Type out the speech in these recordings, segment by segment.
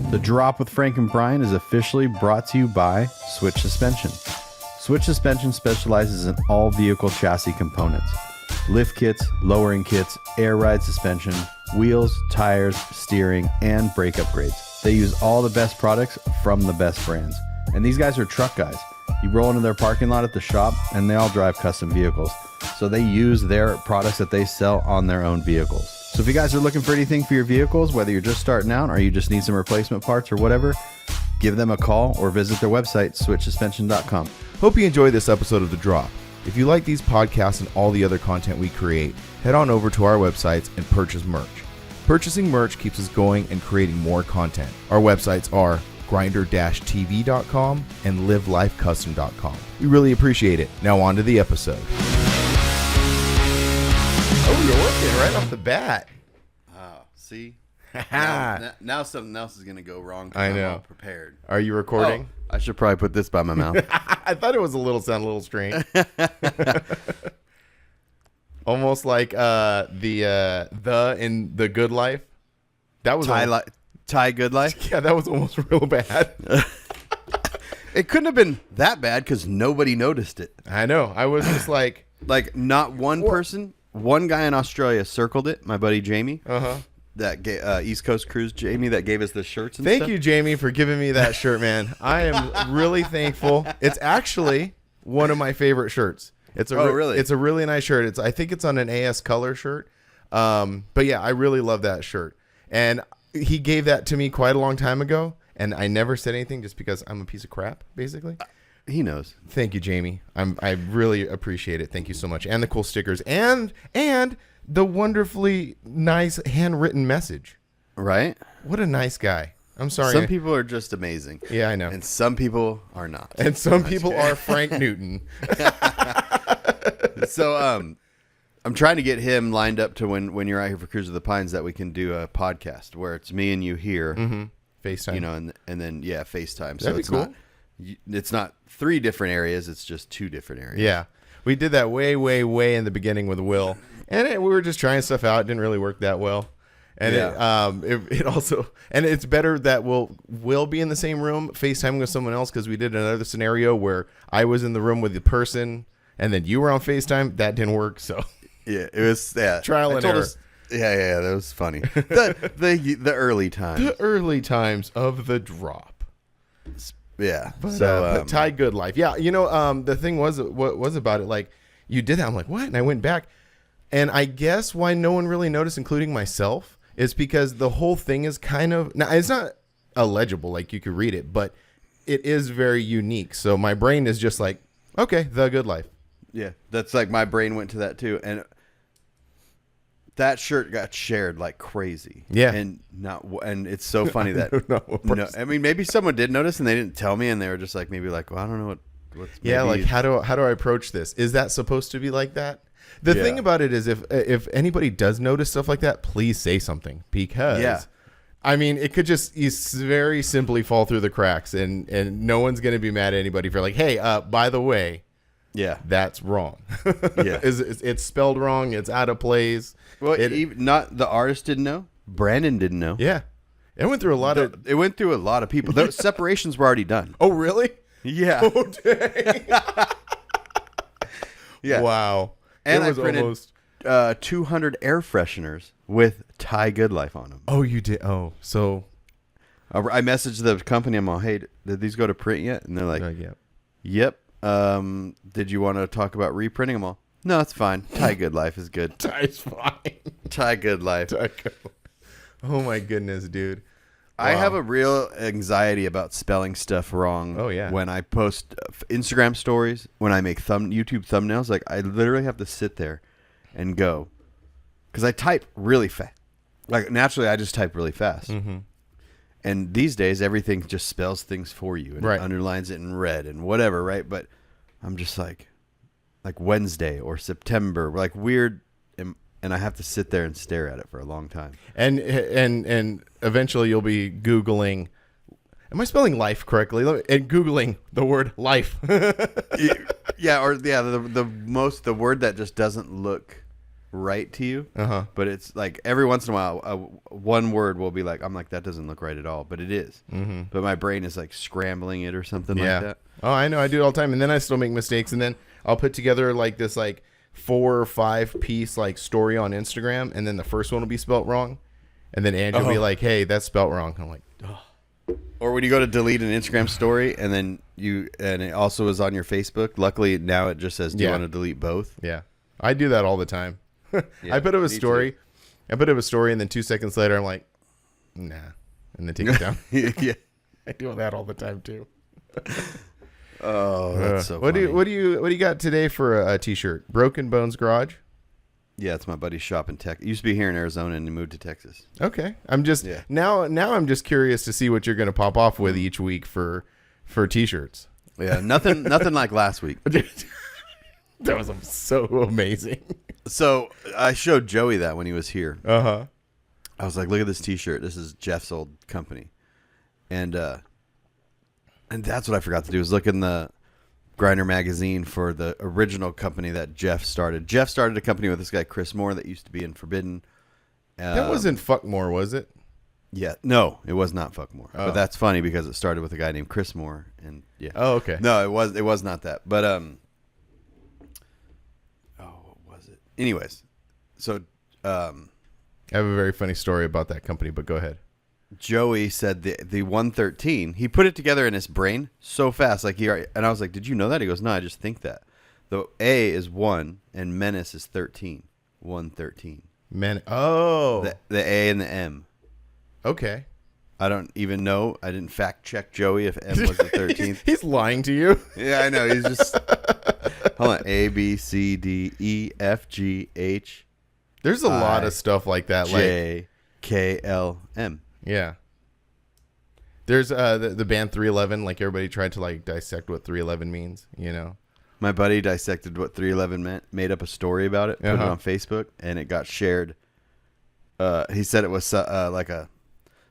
The Drop with Frank and Brian is officially brought to you by Switch Suspension. Switch Suspension specializes in all vehicle chassis components. Lift kits, lowering kits, air ride suspension, wheels, tires, steering, and brake upgrades. They use all the best products from the best brands. And these guys are truck guys. You roll into their parking lot at the shop and they all drive custom vehicles. So they use their products that they sell on their own vehicles. So if you guys are looking for anything for your vehicles, whether you're just starting out or you just need some replacement parts or whatever, give them a call or visit their website, switchsuspension.com. Hope you enjoyed this episode of The Drop. If you like these podcasts and all the other content we create, head on over to our websites and purchase merch. Purchasing merch keeps us going and creating more content. Our websites are grinder-tv.com and livelifecustom.com. We really appreciate it. Now on to the episode. Oh, you're working right off the bat. Oh, see? now something else is going to go wrong. I know. I'm all prepared. Are you recording? Oh, I should probably put this by my mouth. I thought it was sound a little strange. Almost like the in The Good Life. That was Thai Good Life? Yeah, that was almost real bad. It couldn't have been that bad because nobody noticed it. I know. I was just like not one person. One guy in Australia circled it. My buddy Jamie. That East Coast Cruise Jamie that gave us the shirts and stuff. Thank you, Jamie, for giving me that shirt, man. I am really thankful. It's actually one of my favorite shirts. Really? It's a really nice shirt. I think it's on an AS Color shirt. But yeah, I really love that shirt. And he gave that to me quite a long time ago, and I never said anything just because I'm a piece of crap, basically. He knows. Thank you, Jamie. I really appreciate it. Thank you so much. And the cool stickers and the wonderfully nice handwritten message. Right? What a nice guy. I'm sorry. Some people are just amazing. Yeah, I know. And some people are not. And some people are Frank Newton. So I'm trying to get him lined up to when you're out here for Cruise of the Pines that we can do a podcast where it's me and you here. Mm-hmm. FaceTime. You know, and then FaceTime. That'd So be it's cool. it's not 3 different areas, it's just 2 different areas. Yeah. We did that way in the beginning with Will. And we were just trying stuff out. It didn't really work that well. And it also, and it's better that we'll be in the same room FaceTiming with someone else, because we did another scenario where I was in the room with the person and then you were on FaceTime. That didn't work. So yeah, it was trial and error. Yeah, that was funny. The early times. The early times of The Drop. Yeah. But Thai Good Life. Yeah, the thing was, what was about it, like, you did that. I'm like, what? And I went back. And I guess why no one really noticed, including myself, is because the whole thing is kind of... Now, it's not illegible, like you could read it, but it is very unique. So my brain is just like, okay, The Good Life. Yeah, that's like my brain went to that too. And that shirt got shared like crazy. Yeah. And it's so funny that... No, I mean, maybe someone did notice and they didn't tell me, and they were just like, maybe like, well, I don't know what's... Yeah, like, how do I approach this? Is that supposed to be like that? The thing about it is, if anybody does notice stuff like that, please say something, because I mean, it could just very simply fall through the cracks, and no one's going to be mad at anybody for like, hey, by the way, that's wrong. Yeah, it's spelled wrong. It's out of place. Well, not the artist didn't know. Brandon didn't know. Yeah, it went through a lot of people. Those separations were already done. Oh, really? Yeah. Oh, dang. Yeah. Wow. And I printed 200 air fresheners with Thai Good Life on them. Oh, you did? Oh, so... I messaged the company. I'm all, hey, did these go to print yet? And they're like, yep. Did you want to talk about reprinting them all? No, it's fine. Thai Good Life is good. Thai's fine. Thai Good Life. Oh, my goodness, dude. Wow. I have a real anxiety about spelling stuff wrong. Oh, yeah. When I post Instagram stories, when I make YouTube thumbnails, like I literally have to sit there and go, because I type really fast. Like naturally, I just type really fast. Mm-hmm. And these days, everything just spells things for you and it underlines it in red and whatever, right? But I'm just like Wednesday or September, like weird. And I have to sit there and stare at it for a long time. And eventually you'll be Googling, am I spelling life correctly? And Googling the word life. the word that just doesn't look right to you. Uh-huh. But it's like every once in a while, one word will be like, I'm like, that doesn't look right at all, but it is. Mm-hmm. But my brain is like scrambling it or something like that. Oh, I know. I do it all the time, and then I still make mistakes, and then I'll put together like this like 4 or 5 piece like story on Instagram, and then the first one will be spelt wrong, and then Andrew will be like, "Hey, that's spelt wrong." I'm like, oh. Or when you go to delete an Instagram story and then and it also is on your Facebook. Luckily now it just says, do you want to delete both? Yeah. I do that all the time. I put up a story. I put up a story and then 2 seconds later I'm like, nah. And then take it down. Yeah. I do that all the time too. Oh, that's so what funny. do you got today for a t-shirt? Broken Bones Garage? Yeah, it's my buddy's shop in Texas. Used to be here in Arizona and he moved to Texas. Okay. I'm just now I'm just curious to see what you're going to pop off with each week for t-shirts. Yeah, nothing like last week. That was so amazing. So I showed Joey that when he was here. Uh-huh. I was like, look at this t-shirt. This is Jeff's old company. And that's what I forgot to do, is look in the Grinder magazine for the original company that Jeff started. Jeff started a company with this guy Chris Moore that used to be in Forbidden. That wasn't Fuckmore, was it? Yeah, no, it was not Fuckmore. Oh. But that's funny because it started with a guy named Chris Moore, and yeah. Oh, okay. No, it was not that. But what was it? Anyways, so I have a very funny story about that company, but go ahead. Joey said the 113. He put it together in his brain so fast, like and I was like, "Did you know that?" He goes, "No, I just think that." The A is 1 and menace is 13. 113. Oh. The A and the M. Okay. I don't even know. I didn't fact check Joey if M was the 13th. He's lying to you. Yeah, I know. He's just hold on. A B C D E F G H. There's a lot of stuff like that. J K L M. Yeah. There's the band 311. Like everybody tried to like dissect what 311 means. You know. My buddy dissected what 311 meant. Made up a story about it. Put it on Facebook, and it got shared. He said it was like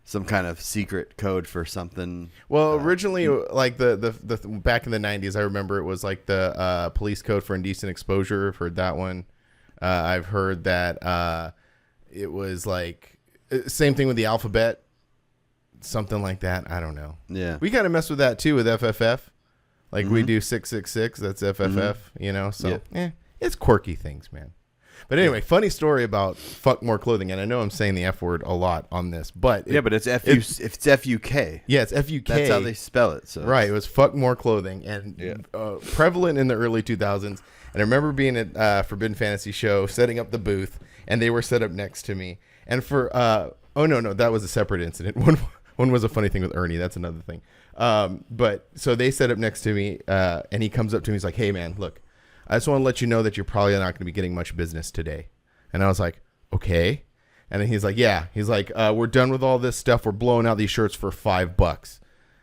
some kind of secret code for something. Well, originally, like the back in the 90s, I remember it was like the police code for indecent exposure. I've heard that one. I've heard that it was like same thing with the alphabet, something like that. I don't know. Yeah, we kind of mess with that too with FFF. Like we do 666. That's FFF. You know, so it's quirky things, man. But anyway, funny story about fuck more clothing, and I know I'm saying the F word a lot on this, but but it's it's F-U-K. Yeah, it's F-U-K. That's how they spell it. So right, it was fuck more clothing, and prevalent in the early 2000s. And I remember being at Forbidden Fantasy show, setting up the booth, and they were set up next to me. And for no, that was a separate incident. One was a funny thing with Ernie. That's another thing. But so they set up next to me, and he comes up to me. He's like, "Hey, man, look. I just want to let you know that you're probably not going to be getting much business today." And I was like, okay. And then he's like, yeah. He's like, we're done with all this stuff. We're blowing out these shirts for $5.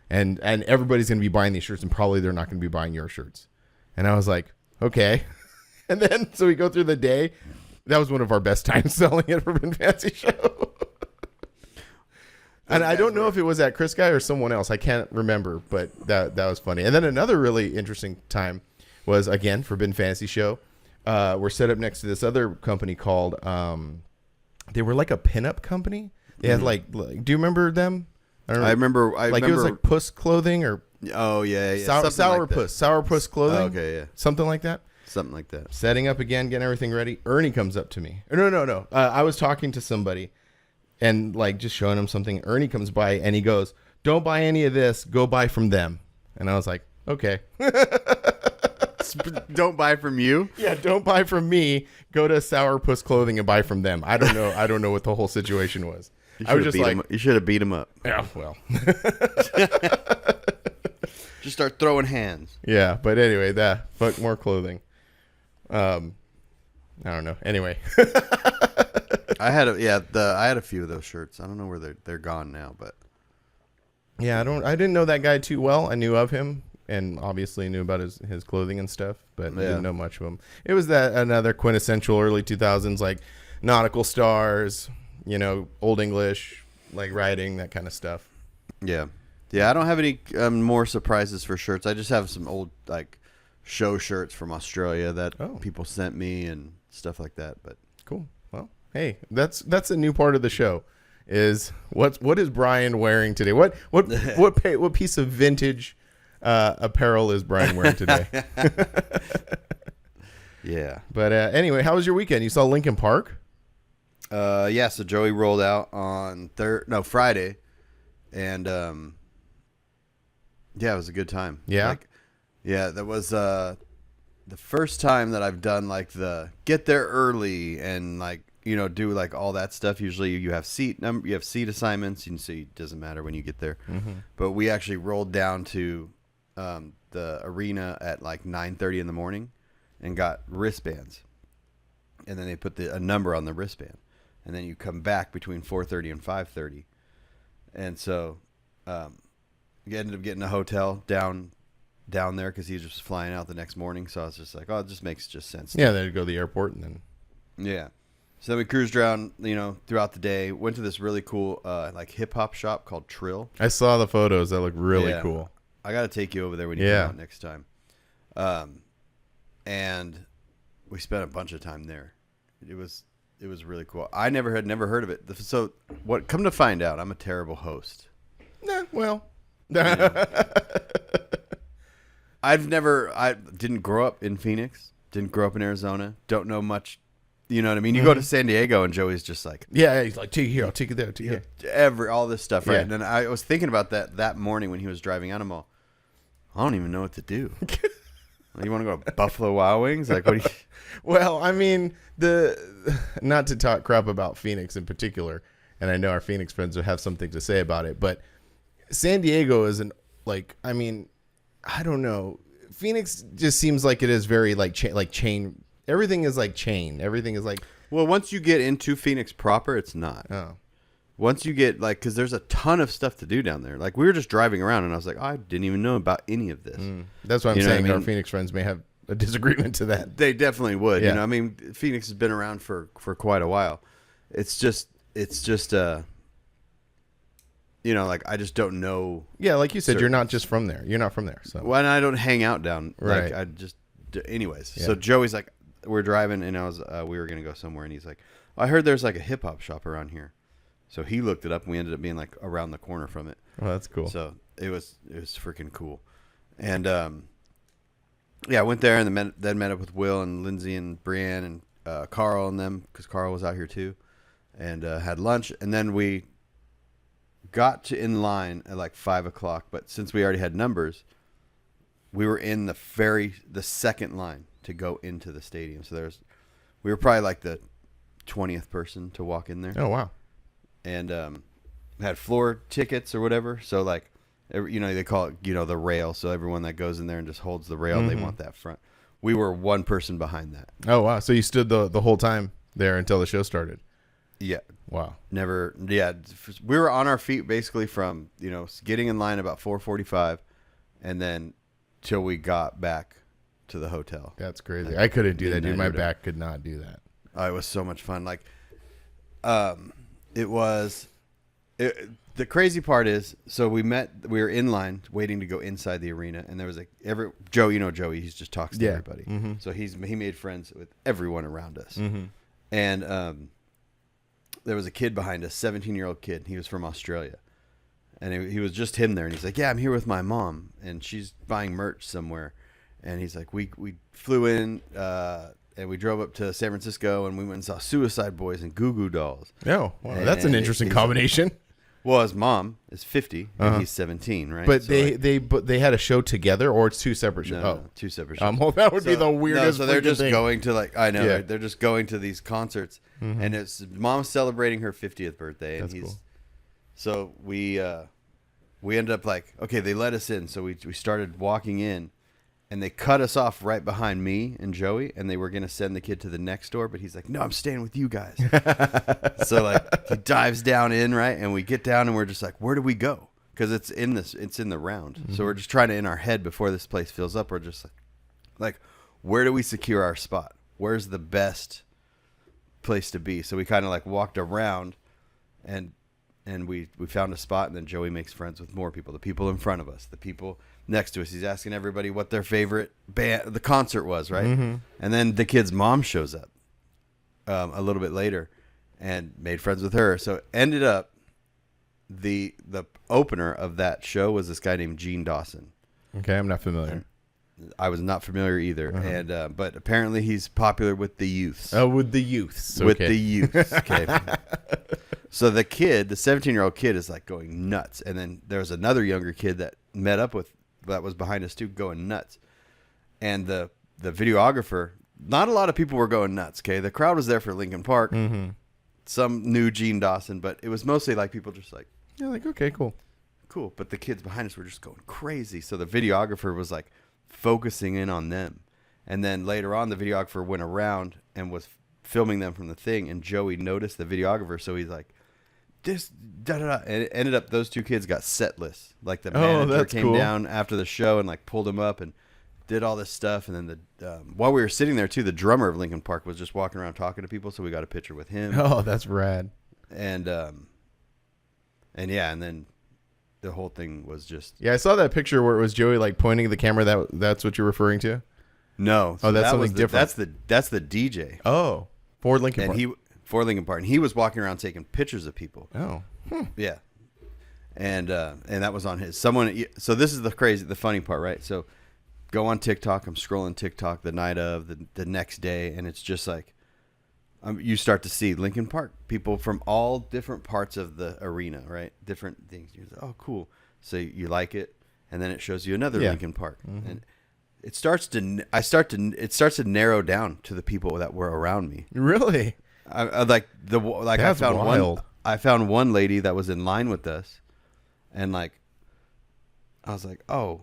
And everybody's going to be buying these shirts, and probably they're not going to be buying your shirts. And I was like, okay. And then, so we go through the day. That was one of our best times selling at Forbidden Fancy Show. And I don't know if it was that Chris guy or someone else. I can't remember, but that was funny. And then another really interesting time was, again, Forbidden Fantasy Show. We're set up next to this other company called, they were like a pinup company. They had like, do you remember them? I remember. It was like Puss Clothing or Sourpuss Clothing. Oh, okay, yeah. Something like that. Something like that. Setting up again, getting everything ready. Ernie comes up to me. No. I was talking to somebody and like just showing him something. Ernie comes by and he goes, "Don't buy any of this. Go buy from them." And I was like, okay. Don't buy from you. Yeah, don't buy from me. Go to Sourpuss Clothing and buy from them. I don't know. I don't know what the whole situation was. I was just like, you should have beat him up. Yeah, well. Just start throwing hands. Yeah, but anyway, that fuck more clothing. I don't know. Anyway, I had a few of those shirts. I don't know where they're gone now, but yeah, I didn't know that guy too well. I knew of him. And obviously knew about his clothing and stuff, but didn't know much of him. It was that another quintessential early 2000s, like nautical stars, you know, Old English, like writing, that kind of stuff. Yeah. Yeah, I don't have any more surprises for shirts. I just have some old like show shirts from Australia that people sent me and stuff like that. But Cool. Well, hey, that's a new part of the show. Is what is Brian wearing today? What piece of vintage apparel is Brian wearing today? Yeah. But anyway, how was your weekend? You saw Linkin Park? Yeah. So Joey rolled out on Friday, and yeah, it was a good time. Yeah. That was the first time that I've done like the get there early and like, do like all that stuff. Usually you have seat assignments, and so it doesn't matter when you get there. Mm-hmm. But we actually rolled down to the arena at like 9:30 in the morning and got wristbands, and then they put a number on the wristband, and then you come back between 4:30 and 5:30, and so you ended up getting a hotel down there because he was just flying out the next morning. So I was just like, oh, it just makes sense. Yeah, then you go to the airport and then. Yeah. So then we cruised around, throughout the day. Went to this really cool, like hip hop shop called Trill. I saw the photos. That look really cool. I got to take you over there when you come out next time. And we spent a bunch of time there. It was really cool. I never heard of it. So come to find out, I'm a terrible host. Nah, well. I didn't grow up in Phoenix. Didn't grow up in Arizona. Don't know much. You know what I mean? You go to San Diego and Joey's just like, yeah, he's like, take it here, I'll take it there, take it here. All this stuff, right? Yeah. And then I was thinking about that morning when he was driving out. I'm all, I don't even know what to do. You want to go to Buffalo Wild Wings? Like, what do you? Well, I mean, not to talk crap about Phoenix in particular, and I know our Phoenix friends will have something to say about it, but San Diego isn't like, I mean, I don't know. Phoenix just seems like it is very like chain. Everything is like chain. Everything is like. Well, once you get into Phoenix proper, it's not. Oh. Once you get because there's a ton of stuff to do down there. Like we were just driving around and I was like, I didn't even know about any of this. That's what I'm saying. Our Phoenix friends may have a disagreement to that. They definitely would. Yeah. I mean, Phoenix has been around for quite a while. It's just like I just don't know. Yeah, like you said, you're not just from there. You're not from there. So when I don't hang out down, right? Like I just, anyways. Yeah. So Joey's like, we're driving, and we were gonna go somewhere, and he's like, I heard there's like a hip hop shop around here. So he looked it up, and we ended up being like around the corner from it. Oh, that's cool. So it was freaking cool, and I went there and then met up with Will and Lindsay and Brienne and Carl and them because Carl was out here too, and had lunch, and then we got in line at like 5:00. But since we already had numbers, we were in the second line to go into the stadium. So we were probably like the 20th person to walk in there. Oh wow! And had floor tickets or whatever. So like, they call it the rail. So everyone that goes in there and just holds the rail, they want that front. We were one person behind that. Oh wow! So you stood the whole time there until the show started. Yeah. Wow. Never. Yeah. We were on our feet basically from getting in line about 4:45, and then till we got back to the hotel. That's crazy. I couldn't do that, dude. My back could not do that. Oh, it was so much fun. Like, it was. The crazy part is, so we were in line waiting to go inside the arena, and there was Joey, he just talks to everybody. Mm-hmm. So he made friends with everyone around us. Mm-hmm. And there was a kid behind us, 17-year-old kid. He was from Australia. And he was just him there. And he's like, yeah, I'm here with my mom, and she's buying merch somewhere. And he's like, we flew in, and we drove up to San Francisco, and we went and saw Suicide Boys and Goo Goo Dolls. Oh, wow, that's an interesting combination. Well, his mom is 50, and he's 17, right? But so they had a show together, or it's two separate shows? No, two separate shows. Well, that would be the weirdest. So they're just thing. going to they're just going to these concerts, and it's mom's celebrating her 50th birthday, and That's cool. So we ended up like, okay, they let us in, so we started walking in. And they cut us off right behind me and Joey, and they were going to send the kid to the next door, but he's like, no, I'm staying with you guys. So like he dives down in, right? And we get down and we're just like, where do we go? Because it's in the round. Mm-hmm. So we're just trying to, in our head before this place fills up, we're just like, where do we secure our spot? Where's the best place to be? So we kind of like walked around and we found a spot, and then Joey makes friends with more people, the people in front of us, the people next to us. He's asking everybody what their favorite band, the concert was, right? Mm-hmm. And then the kid's mom shows up, a little bit later and made friends with her. So ended up the opener of that show was this guy named Gene Dawson. Okay, I'm not familiar. I was not familiar either, and but apparently he's popular with the youths. Oh, with the youths. Okay. With the youths. Okay. So the 17-year-old kid is like going nuts, and then there was another younger kid that met up with that was behind us too, going nuts, and the videographer. Not a lot of people were going nuts. Okay, the crowd was there for Linkin Park. Mm-hmm. Some knew Gene Dawson, but it was mostly like people just like, yeah, like okay, cool. But the kids behind us were just going crazy. So the videographer was like focusing in on them. And then later on, the videographer went around and was filming them from the thing. And Joey noticed the videographer. So he's like, this, da da da. And it ended up, those two kids got set lists. Like the manager came down after the show and like pulled them up and did all this stuff. And then while we were sitting there too, the drummer of Linkin Park was just walking around talking to people. So we got a picture with him. Oh, that's rad. And yeah, and then the whole thing was just... Yeah, I saw that picture where it was Joey like pointing at the camera. That's what you're referring to? No. So that's something different. That's the DJ. Oh, for Linkin Park. For Linkin Park. And he was walking around taking pictures of people. Oh. Yeah. And that was on his... So this is the funny part, right? So go on TikTok. I'm scrolling TikTok the night of, the next day, and it's just like... you start to see Linkin Park people from all different parts of the arena, right? Different things. You're like, oh, cool. So you like it, and then it shows you another Linkin Park, and it starts to narrow down to the people that were around me. Really? That's I found wild. I found one lady that was in line with us, and like, I was like, oh,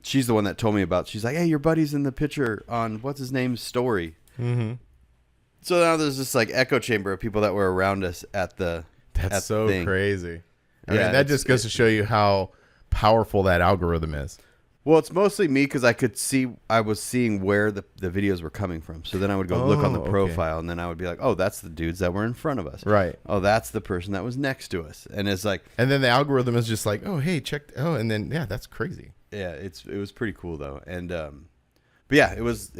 she's the one that told me about. She's like, hey, your buddy's in the picture on what's his name's story. Mm-hmm. So now there's this like echo chamber of people that were around us at the. That's so crazy. I mean, that just goes to show you how powerful that algorithm is. Well, it's mostly me because I was seeing where the videos were coming from. So then I would go look on the profile, and then I would be like, oh, that's the dudes that were in front of us. Right. Oh, that's the person that was next to us. And it's like. And then the algorithm is just like, oh, hey, check. Oh, and then yeah, that's crazy. Yeah, it was pretty cool though, and but yeah, it was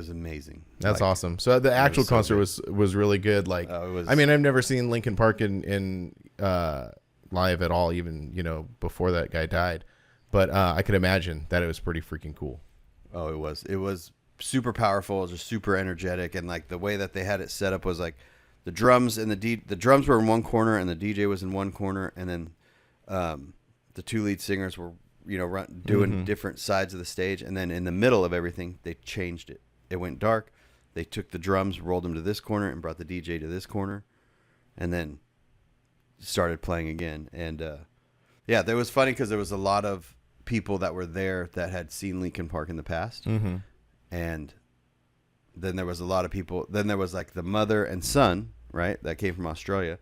amazing. That's awesome. So the actual concert was really good. Like, I mean, I've never seen Linkin Park in live at all, even before that guy died. But I could imagine that it was pretty freaking cool. Oh, it was super powerful. It was just super energetic, and like the way that they had it set up was like the drums and the drums were in one corner, and the DJ was in one corner, and then the two lead singers were doing different sides of the stage, and then in the middle of everything they changed it. It went dark. They took the drums, rolled them to this corner, and brought the DJ to this corner, and then started playing again. And yeah, that was funny because there was a lot of people that were there that had seen Linkin Park in the past, and then there was a lot of people. Then there was like the mother and son, right, that came from Australia,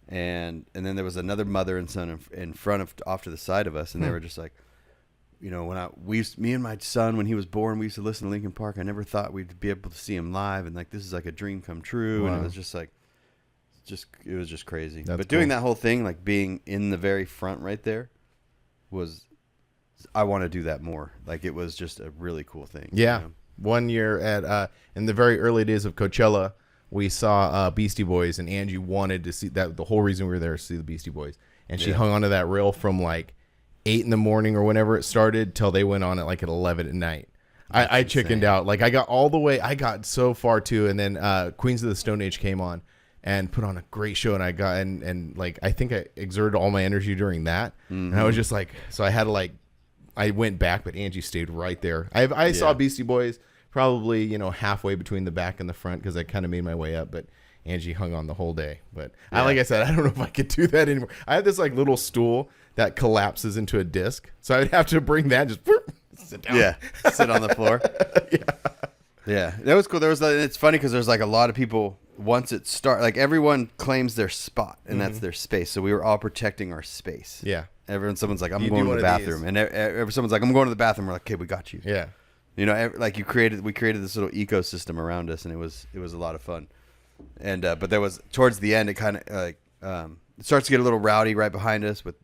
and then there was another mother and son in front of off to the side of us, and they were just like. Me and my son, when he was born, we used to listen to Linkin Park. I never thought we'd be able to see him live, and like this is like a dream come true. Wow. And it was just like, it was just crazy. But doing that whole thing, like being in the very front right there, I want to do that more. Like it was just a really cool thing. Yeah, one year at in the very early days of Coachella, we saw Beastie Boys, and Angie wanted to see that. The whole reason we were there was to see the Beastie Boys, and she hung onto that rail from like 8 in the morning or whenever it started till they went on at like at 11 at night. I chickened out. Like I got so far too. And then Queens of the Stone Age came on and put on a great show. And I got, and like, I think I exerted all my energy during that. And I was just like, so I had to like, I went back, but Angie stayed right there. I saw Beastie Boys probably, halfway between the back and the front. Cause I kind of made my way up, but Angie hung on the whole day. But like I said, I don't know if I could do that anymore. I had this like little stool that collapses into a disc, so I'd have to bring that and just sit down. Yeah, sit on the floor. Yeah, that was cool. It's funny because there's like a lot of people. Once it starts, like everyone claims their spot, and that's their space. So we were all protecting our space. Yeah. Someone's like, I'm going to the bathroom, and someone's like, I'm going to the bathroom. We're like, okay, we got you. Yeah. Like we created this little ecosystem around us, and it was a lot of fun. And but there was towards the end, it kind of like it starts to get a little rowdy right behind us with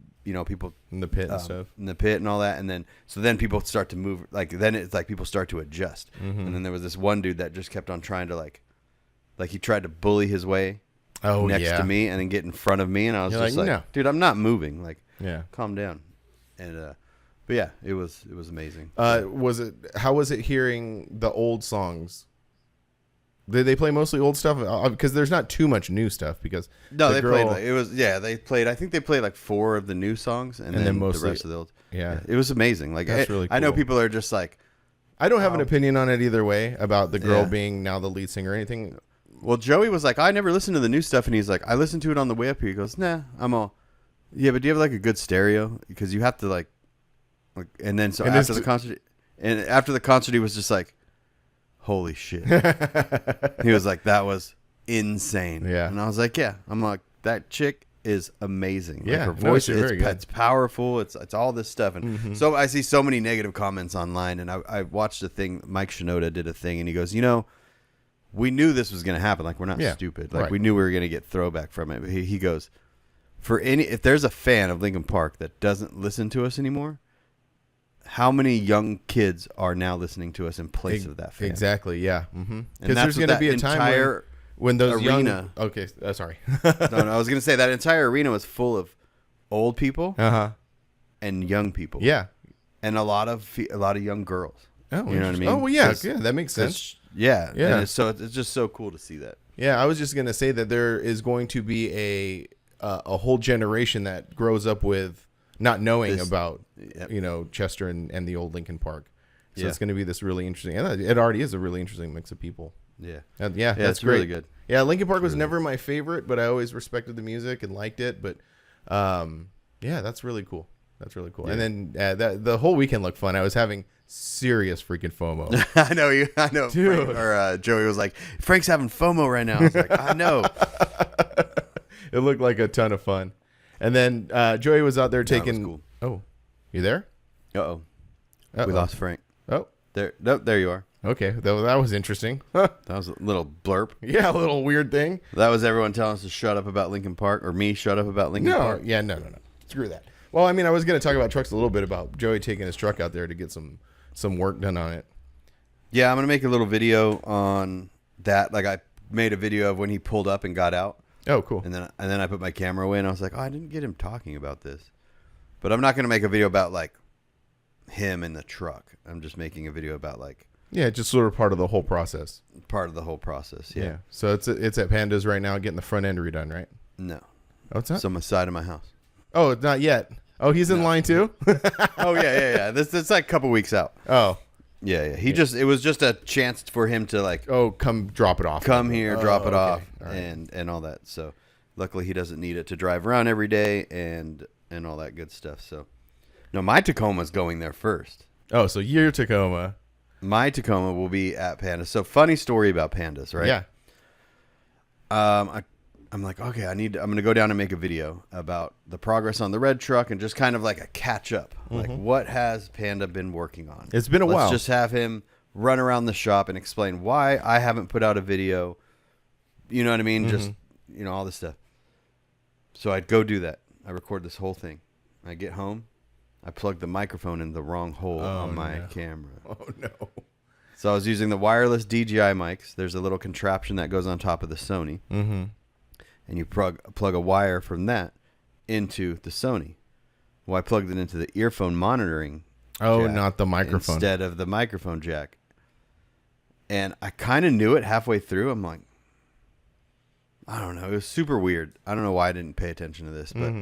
people in the pit and stuff. In the pit and all that. And then people start to move. Like, then it's like people start to adjust. And then there was this one dude that just kept on trying to like he tried to bully his way next to me and then get in front of me. And I was just like, no. Dude, I'm not moving. Like, calm down. And, but yeah, it was amazing. How was it hearing the old songs? Did they play mostly old stuff? Because there's not too much new stuff. Because they played. They played. I think they played like 4 of the new songs, and then mostly the rest of the old. Yeah, it was amazing. Like, that's really cool. I know people are just like, I don't have an opinion on it either way about the girl being now the lead singer or anything. Well, Joey was like, I never listened to the new stuff, and he's like, I listened to it on the way up here. He goes, nah, I'm all, yeah, but do you have like a good stereo? Because you have to like, and then after the concert, he was just like, holy shit. He was like, that was insane. Yeah. And I was like, yeah. I'm like, that chick is amazing. Yeah. Like, her voice, it's powerful. It's all this stuff. And so I see so many negative comments online, and I watched a thing. Mike Shinoda did a thing, and he goes, we knew this was going to happen. Like, we're not stupid. Like, we knew we were going to get throwback from it. But he goes, if there's a fan of Linkin Park that doesn't listen to us anymore, how many young kids are now listening to us in place of that fan? Exactly, yeah. Because there's going to be a time when those arena. Okay, sorry. No, I was going to say that entire arena was full of old people and young people. Yeah, and a lot of young girls. Oh, you know what I mean? Oh, well, yeah, that makes sense. Yeah. And it's just so cool to see that. Yeah, I was just going to say that there is going to be a whole generation that grows up with not knowing about Chester and the old Linkin Park. So it's going to be this really interesting, and it already is a really interesting mix of people. Yeah. That's great. Really good. Yeah, Linkin Park was never my favorite, but I always respected the music and liked it. But that's really cool. That's really cool. Yeah. And then the whole weekend looked fun. I was having serious freaking FOMO. I know. Dude. Frank, Joey was like, Frank's having FOMO right now. I was like, I know. It looked like a ton of fun. And then Joey was out there taking. Cool. Oh, you there? Uh-oh. We lost Frank. Oh, there. Nope, there you are. Okay, that was interesting. That was a little blurb. Yeah, a little weird thing. That was everyone telling us to shut up about Linkin Park, or me shut up about Linkin Park. Yeah, no. Screw that. Well, I mean, I was going to talk about trucks a little bit, about Joey taking his truck out there to get some work done on it. Yeah, I'm going to make a little video on that. Like, I made a video of when he pulled up and got out. Oh, cool. And then I put my camera away, and I was like, oh, I didn't get him talking about this. But I'm not going to make a video about, like, him and the truck. I'm just making a video about, like... Yeah, just sort of part of the whole process. Part of the whole process, yeah. So it's at Panda's right now getting the front end redone, right? No. Oh, it's not? It's on the side of my house. Oh, it's not yet. Oh, he's in line too? Oh, yeah. It's like a couple weeks out. Oh. Yeah. It was just a chance for him to, like... Oh, come drop it off. Come here, drop it off, all right. and all that. So, luckily, he doesn't need it to drive around every day and all that good stuff. So, no, my Tacoma's going there first. Oh, so your Tacoma. My Tacoma will be at Pandas. So, funny story about Pandas, right? Yeah. I'm like, okay, I'm going to go down and make a video about the progress on the red truck and just kind of like a catch up. Like, what has Panda been working on? It's been a while. Let's just have him run around the shop and explain why I haven't put out a video. You know what I mean? Just, all this stuff. So I'd go do that. I record this whole thing. I get home. I plug the microphone in the wrong hole on my camera. Oh, no. So I was using the wireless DJI mics. There's a little contraption that goes on top of the Sony. Mm-hmm. And you plug a wire from that into the Sony. Well, I plugged it into the earphone monitoring jack not the microphone. Instead of the microphone jack. And I kind of knew it halfway through. I'm like, I don't know. It was super weird. I don't know why I didn't pay attention to this, but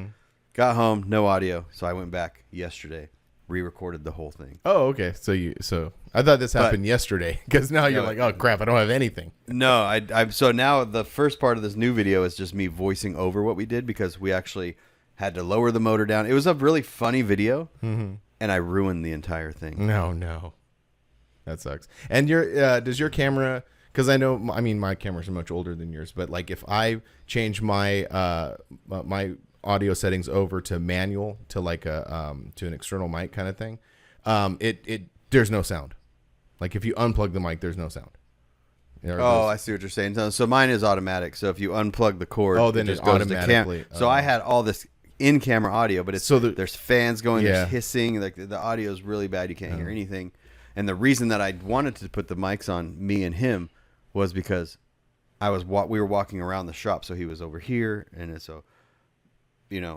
got home, no audio. So I went back yesterday, re-recorded the whole thing. Oh, okay. So I thought this happened yesterday, because now you're like, oh crap, I don't have anything. No, so now the first part of this new video is just me voicing over what we did, because we actually had to lower the motor down. It was a really funny video, and I ruined the entire thing. No. That sucks. And does your camera, because my cameras are much older than yours, but like if I change my my audio settings over to manual, to like to an external mic kind of thing, there's no sound. Like if you unplug the mic, there's no sound. I see what you're saying. So mine is automatic. So if you unplug the cord, then it just it goes automatically. to So I had all this in-camera audio, but it's there's fans going, there's hissing, like the audio is really bad. You can't hear anything. And the reason that I wanted to put the mics on me and him was because we were walking around the shop, so he was over here, and so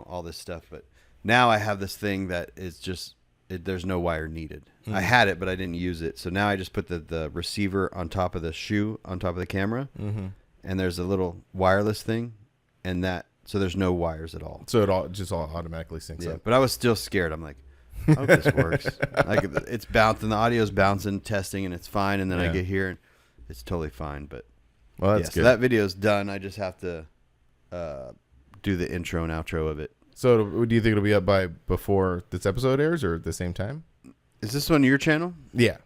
all this stuff. But now I have this thing that is just there's no wire needed. I had it, but I didn't use it. So now I just put the receiver on top of the shoe, on top of the camera, and there's a little wireless thing, and so there's no wires at all. So it all automatically syncs up. But I was still scared. I'm like, I hope this works. Like it's bouncing, the audio's bouncing, testing, and it's fine. And then I get here, and it's totally fine. But that's good. So that video's done. I just have to do the intro and outro of it. So do you think it'll be up by before this episode airs or at the same time? Is this on your channel? Yeah.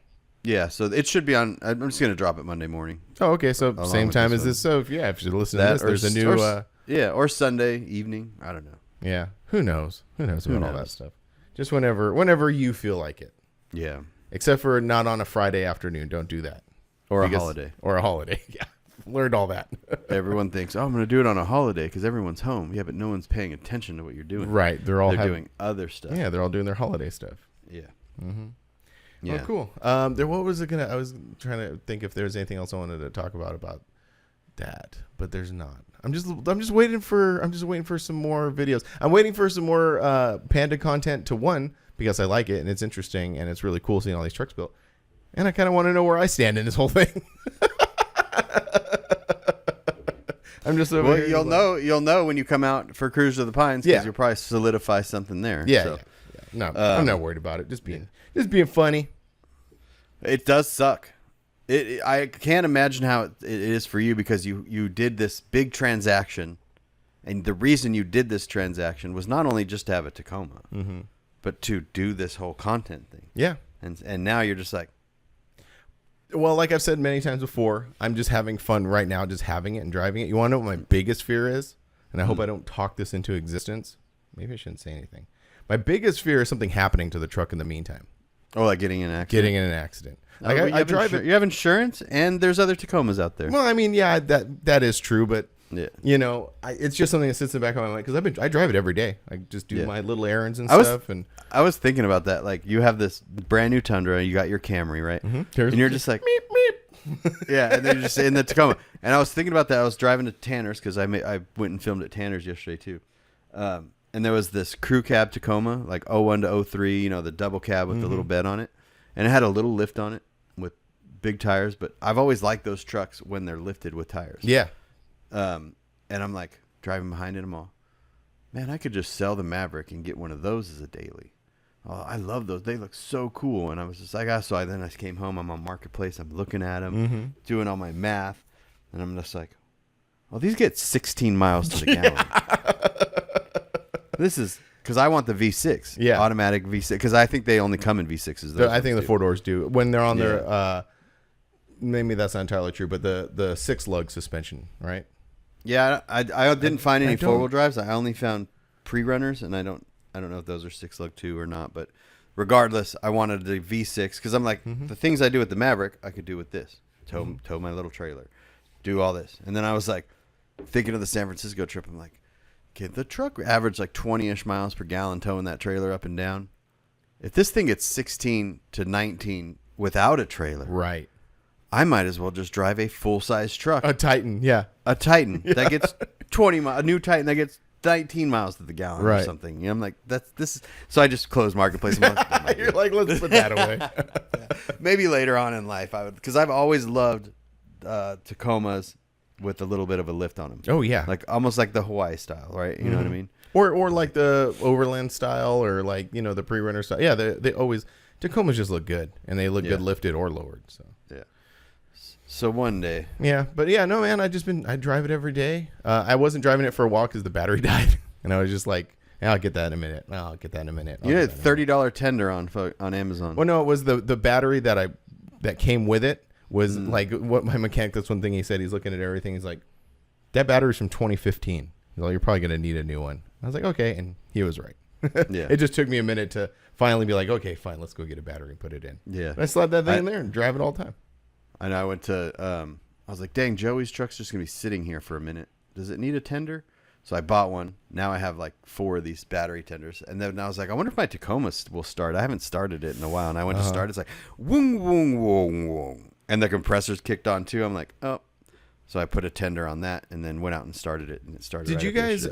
Yeah, so it should be on. I'm just going to drop it Monday morning. Oh, okay. So same time as this. So if you listen to this, there's a new... or Sunday evening. I don't know. Yeah. Who knows? Who knows about all that stuff? Just whenever you feel like it. Yeah. Except for not on a Friday afternoon. Don't do that. Or a holiday. Or a holiday. Yeah. Learned all that. Everyone thinks, I'm going to do it on a holiday because everyone's home. Yeah, but no one's paying attention to what you're doing. Right. They're doing other stuff. Yeah, they're all doing their holiday stuff. Yeah. Mm-hmm. Yeah. Oh, cool. What was it gonna? I was trying to think if there's anything else I wanted to talk about that, but there's not. I'm just waiting for some more videos. I'm waiting for some more Panda content because I like it and it's interesting and it's really cool seeing all these trucks built, and I kind of want to know where I stand in this whole thing. I'm just over here. You'll know when you come out for Cruise to the Pines because you'll probably solidify something there. Yeah. So. Yeah. No, I'm not worried about it. Just being funny. It does suck. I can't imagine how it is for you because you did this big transaction, and the reason you did this transaction was not only just to have a Tacoma, but to do this whole content thing. Yeah. And now you're just like, well, like I've said many times before, I'm just having fun right now, just having it and driving it. You want to know what my biggest fear is? And I hope I don't talk this into existence. Maybe I shouldn't say anything. My biggest fear is something happening to the truck in the meantime. Oh, like getting in an accident? Getting in an accident. Like I drive it. You have insurance, and there's other Tacomas out there. Well, I mean, yeah, that is true, but it's just something that sits in the back of my mind because I drive it every day. I just do my little errands and stuff. And I was thinking about that. Like, you have this brand new Tundra, you got your Camry, right? Mm-hmm. And you're just like meep meep. Yeah, and then you're just in the Tacoma. And I was thinking about that. I was driving to Tanner's because I went and filmed at Tanner's yesterday too. And there was this crew cab Tacoma, like 01 to 03, the double cab with the little bed on it. And it had a little lift on it with big tires. But I've always liked those trucks when they're lifted with tires. Yeah. And I'm like driving behind it. I'm all, man, I could just sell the Maverick and get one of those as a daily. Oh, I love those. They look so cool. And I was just like, then I came home. I'm on Marketplace. I'm looking at them, doing all my math. And I'm just like, well, these get 16 miles to the gallon. This is because I want the V6, automatic V6, because I think they only come in V6s. I think the 4-doors do when they're on their. Maybe that's not entirely true, but the 6-lug suspension, right? Yeah, I didn't find any 4-wheel drives. I only found pre-runners, and I don't know if those are 6-lug too or not. But regardless, I wanted the V6 because I'm like the things I do with the Maverick, I could do with this. Tow my little trailer, do all this, and then I was like thinking of the San Francisco trip. I'm like, okay, the truck averaged like 20-ish miles per gallon towing that trailer up and down. If this thing gets 16 to 19 without a trailer, right, I might as well just drive a full-size truck. A Titan, yeah. A Titan that gets 20 miles. A new Titan that gets 19 miles to the gallon or something. I'm like, this is... So I just closed Marketplace. You're like, let's put that away. Maybe later on in life, I would... Because I've always loved Tacomas with a little bit of a lift on them. Oh, yeah. Like almost like the Hawaii style, right? You know what I mean? Or like the Overland style or like, the pre-runner style. Yeah, they always... Tacomas just look good. And they look good lifted or lowered, so... Yeah. So one day. Yeah, but yeah, no, man, I drive it every day. I wasn't driving it for a while because the battery died. And I was just like, I'll get that in a minute. You had a $30 tender on Amazon. Well, no, it was the battery that came with it was like what my mechanic, that's one thing he said. He's looking at everything. He's like, that battery's from 2015. He's like, you're probably going to need a new one. I was like, okay. And he was right. Yeah. It just took me a minute to finally be like, okay, fine, let's go get a battery and put it in. Yeah. And I slid that thing in there and drive it all the time. And I went to, I was like, dang, Joey's truck's just going to be sitting here for a minute. Does it need a tender? So I bought one. Now I have like 4 of these battery tenders. And then I was like, I wonder if my Tacoma will start. I haven't started it in a while. And I went to start. It's like, woong, woong, woong, woong. And the compressors kicked on too. I'm like, oh. So I put a tender on that and then went out and started it. And it started. Did you guys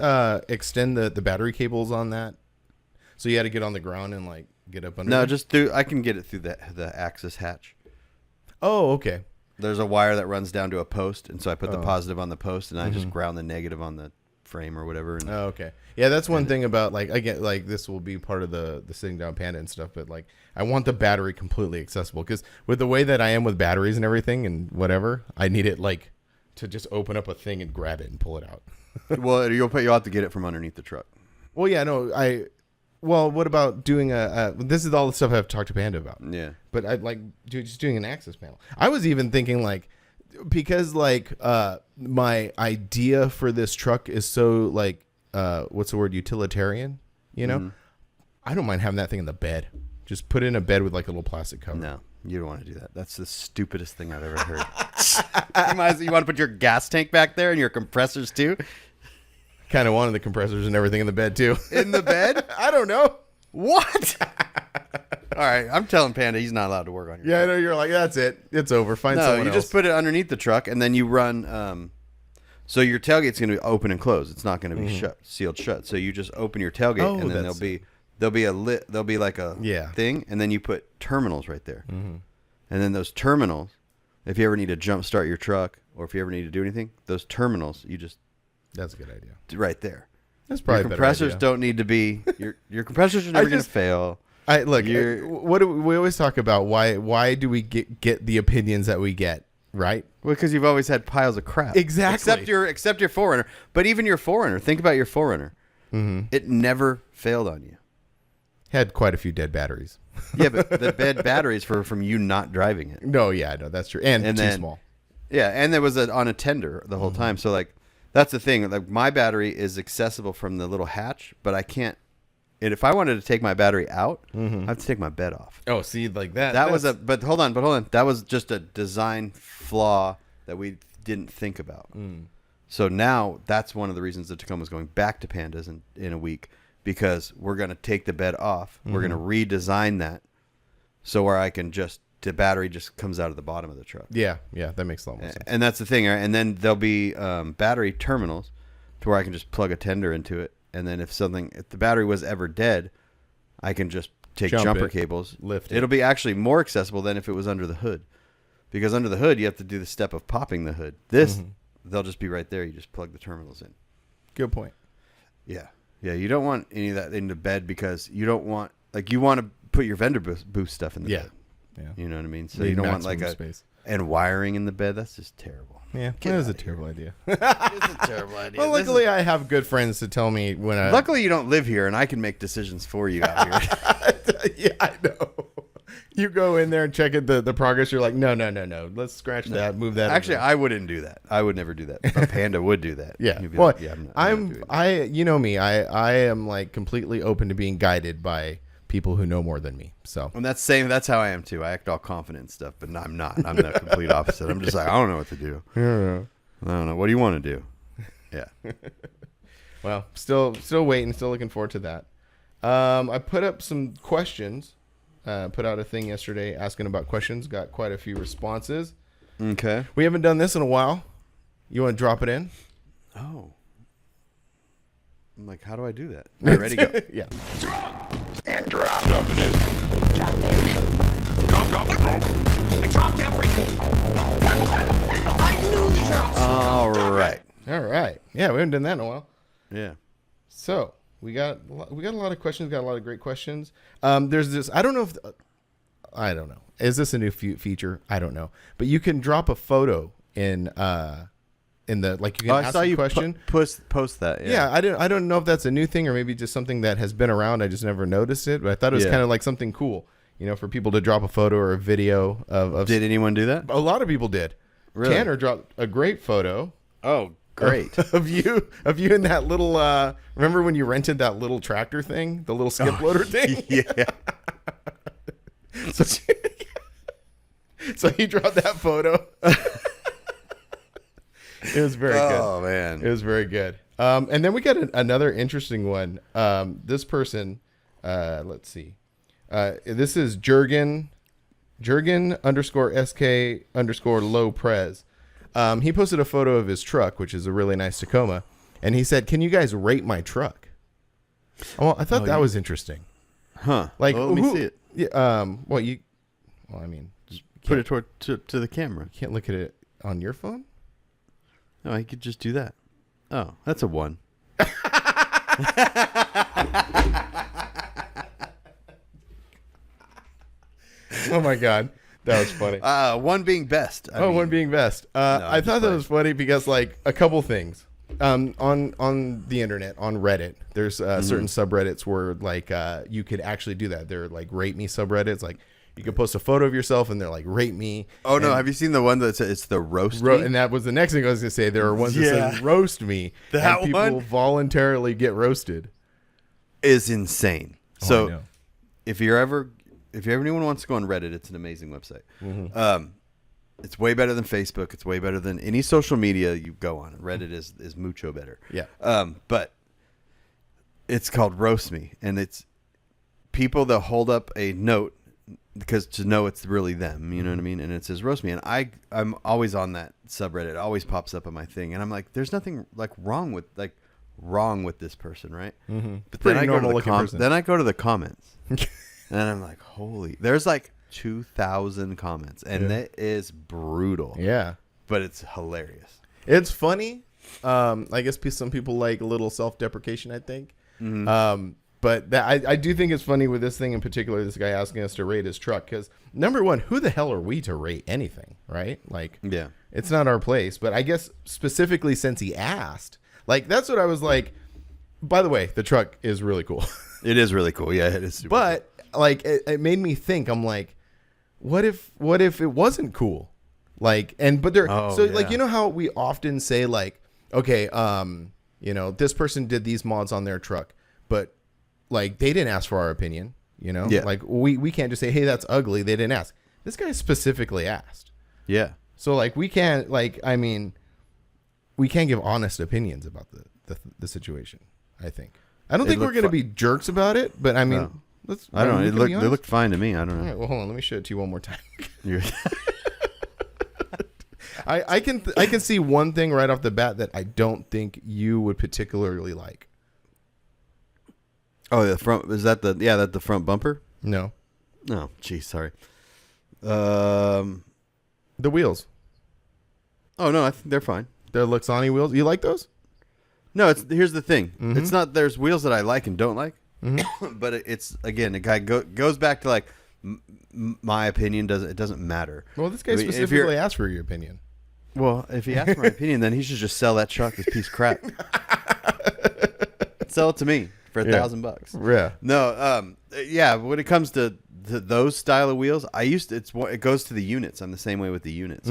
extend the battery cables on that? So you had to get on the ground and like get up under? No, it? just through. I can get it through the access hatch. Oh, okay. There's a wire that runs down to a post. And so I put the positive on the post and I just ground the negative on the frame or whatever. And okay. Yeah, that's one thing about like I get like this will be part of the sitting down Panda and stuff, but like I want the battery completely accessible because with the way that I am with batteries and everything and whatever, I need it like to just open up a thing and grab it and pull it out. Well, you'll have to get it from underneath the truck. Well, yeah, no, well, what about doing this is all the stuff I've talked to Panda about. Yeah. But I'd like just doing an access panel. I was even thinking like because like my idea for this truck is so like what's the word, utilitarian, you know? I don't mind having that thing in the bed. Just put it in a bed with like a little plastic cover. No, you don't want to do that. That's the stupidest thing I've ever heard. You want to put your gas tank back there and your compressors too? Kind of wanted the compressors and everything in the bed too. In the bed? I don't know. What? All right, I'm telling Panda he's not allowed to work on your Yeah, I truck. know, you're like, that's it. It's over. Find No, someone you else. just put it underneath the truck and then you run so your tailgate's going to open and close. It's not going to be sealed shut. So you just open your tailgate and then there'll be like a thing and then you put terminals right there. And then those terminals, if you ever need to jump start your truck or if you ever need to do anything, those terminals you just That's a good idea. right there. That's probably your compressors don't need to be your compressors are never going to fail. What do we always talk about? Why do we get the opinions that we get? Right? Well, because you've always had piles of crap. Exactly. Except your 4Runner. But even your 4Runner, think about your 4Runner. It never failed on you. Had quite a few dead batteries. Yeah, but the dead batteries from you not driving it. No, that's true. And too then, small. Yeah, and there was on a tender the whole time. So like that's the thing. Like my battery is accessible from the little hatch, but I can't. And if I wanted to take my battery out, I have to take my bed off. Oh, see, like that. But hold on. That was just a design flaw that we didn't think about. So now that's one of the reasons the Tacoma's going back to Pandas in a week because we're going to take the bed off. We're going to redesign that so where I can the battery just comes out of the bottom of the truck. Yeah, that makes a lot more sense. And that's the thing. Right? And then there'll be battery terminals to where I can just plug a tender into it. And then if the battery was ever dead, I can just take jumper cables, lift it. It'll be actually more accessible than if it was under the hood. Because under the hood, you have to do the step of popping the hood. They'll just be right there. You just plug the terminals in. Good point. Yeah. Yeah, you don't want any of that into bed because you don't want, you want to put your vendor booth stuff in the bed. Yeah. You know what I mean? So you don't want space. And wiring in the bed. That's just terrible. Yeah, that is a terrible idea. It's a terrible idea. Well, luckily I have good friends to tell me when I... Luckily you don't live here and I can make decisions for you out here. Yeah, I know. You go in there and check the progress. You're like, no. Let's scratch that, move that. Actually, I wouldn't do that. I would never do that. But Panda would do that. Yeah. He'd be Well, like, yeah, I'm not doing that. you know me. I am like completely open to being guided by people who know more than me. So And that's how I am too. I act all confident and stuff, but I'm not. I'm the complete opposite. I'm just like, I don't know what to do. Yeah. I don't know. What do you want to do? Yeah. Well, still waiting. Still looking forward to that. I put up some questions. Put out a thing yesterday asking about questions. Got quite a few responses. Okay. We haven't done this in a while. You want to drop it in? Oh. I'm like, how do I do that? All right, ready, go. Yeah. And drop. Drop it in. Drop everything. I knew drop. All right. All right. Yeah, we haven't done that in a while. Yeah. So we got a lot of questions. Got a lot of great questions. There's this. I don't know. Is this a new feature? I don't know. But you can drop a photo in the you can ask a question. Post that. Yeah, I don't know if that's a new thing or maybe just something that has been around. I just never noticed it, but I thought it was kind of like something cool, for people to drop a photo or a video of. Did anyone do that? A lot of people did. Really? Tanner dropped a great photo. Oh, great. Of you in that little. Remember when you rented that little tractor thing, the little skip loader thing? Yeah. So he dropped that photo. It was very good. Oh man, it was very good. And then we got another interesting one. This person, let's see. This is Jurgen _SK_low prez. He posted a photo of his truck, which is a really nice Tacoma. And he said, "Can you guys rate my truck?" Well, I thought that was interesting. Huh. Like, let me see it. Yeah, well, I mean, Just put it to the camera. you can't look at it on your phone. No, I could just do that. Oh, that's a 1. Oh my God. That was funny. 1 being best. One being best. I thought that was funny because, like, a couple things. On the internet, on Reddit, there's certain subreddits where, like, you could actually do that. They're like rate me subreddits. Like, you could post a photo of yourself and they're like rate me. Oh no, have you seen the one that's it's the roast me? And that was the next thing I was gonna say. There are ones that say roast me. That and people one? voluntarily get roasted. Is insane. I So know. if anyone wants to go on Reddit, it's an amazing website. It's way better than Facebook. It's way better than any social media you go on. Reddit is mucho better. Yeah. But it's called Roast Me, and it's people that hold up a note because to know it's really them. You know what I mean? And it says Roast Me, and I'm always on that subreddit. It always pops up on my thing, and I'm like, there's nothing like wrong with this person, right? Mm-hmm. But then Then I go to the comments, and I'm like, holy! There's like 2,000 comments, and that is brutal. Yeah, but it's hilarious. it's funny. I guess some people like a little self-deprecation, I think. But I do think it's funny with this thing in particular. This guy asking us to rate his truck because, number one, who the hell are we to rate anything, right? Like, Yeah. it's not our place. But I guess specifically since he asked, like, that's what I was like. By the way, the truck is really cool. It is really cool. Yeah, it is. Super But like, it made me think. I'm like, what if it wasn't cool? Like, like, you know how we often say, like, okay, this person did these mods on their truck, but like they didn't ask for our opinion, Yeah. like we can't just say, hey, that's ugly. They didn't ask. This guy specifically asked. Yeah. So like, we can't give honest opinions about the situation. I think. I don't think we're going to be jerks about it, but I mean, No. I don't know. They looked fine to me. I don't know. All right, well, hold on. Let me show it to you one more time. You're- I can see one thing right off the bat that I don't think you would particularly like. Oh, the front is that the front bumper? No, No, geez, sorry. the wheels, Oh no, I think they're fine. the Luxani wheels. You like those? No, here's the thing. It's not there's wheels that I like and don't like, but it's again, the guy goes back to like my opinion doesn't matter. Well, this guy I mean, if specifically asked for your opinion. Well, if he asked my opinion, then he should just sell that truck as piece of crap. Sell it to me for $1,000. Yeah. No, yeah. When it comes to those style of wheels, it goes to the units. I'm the same way with the units.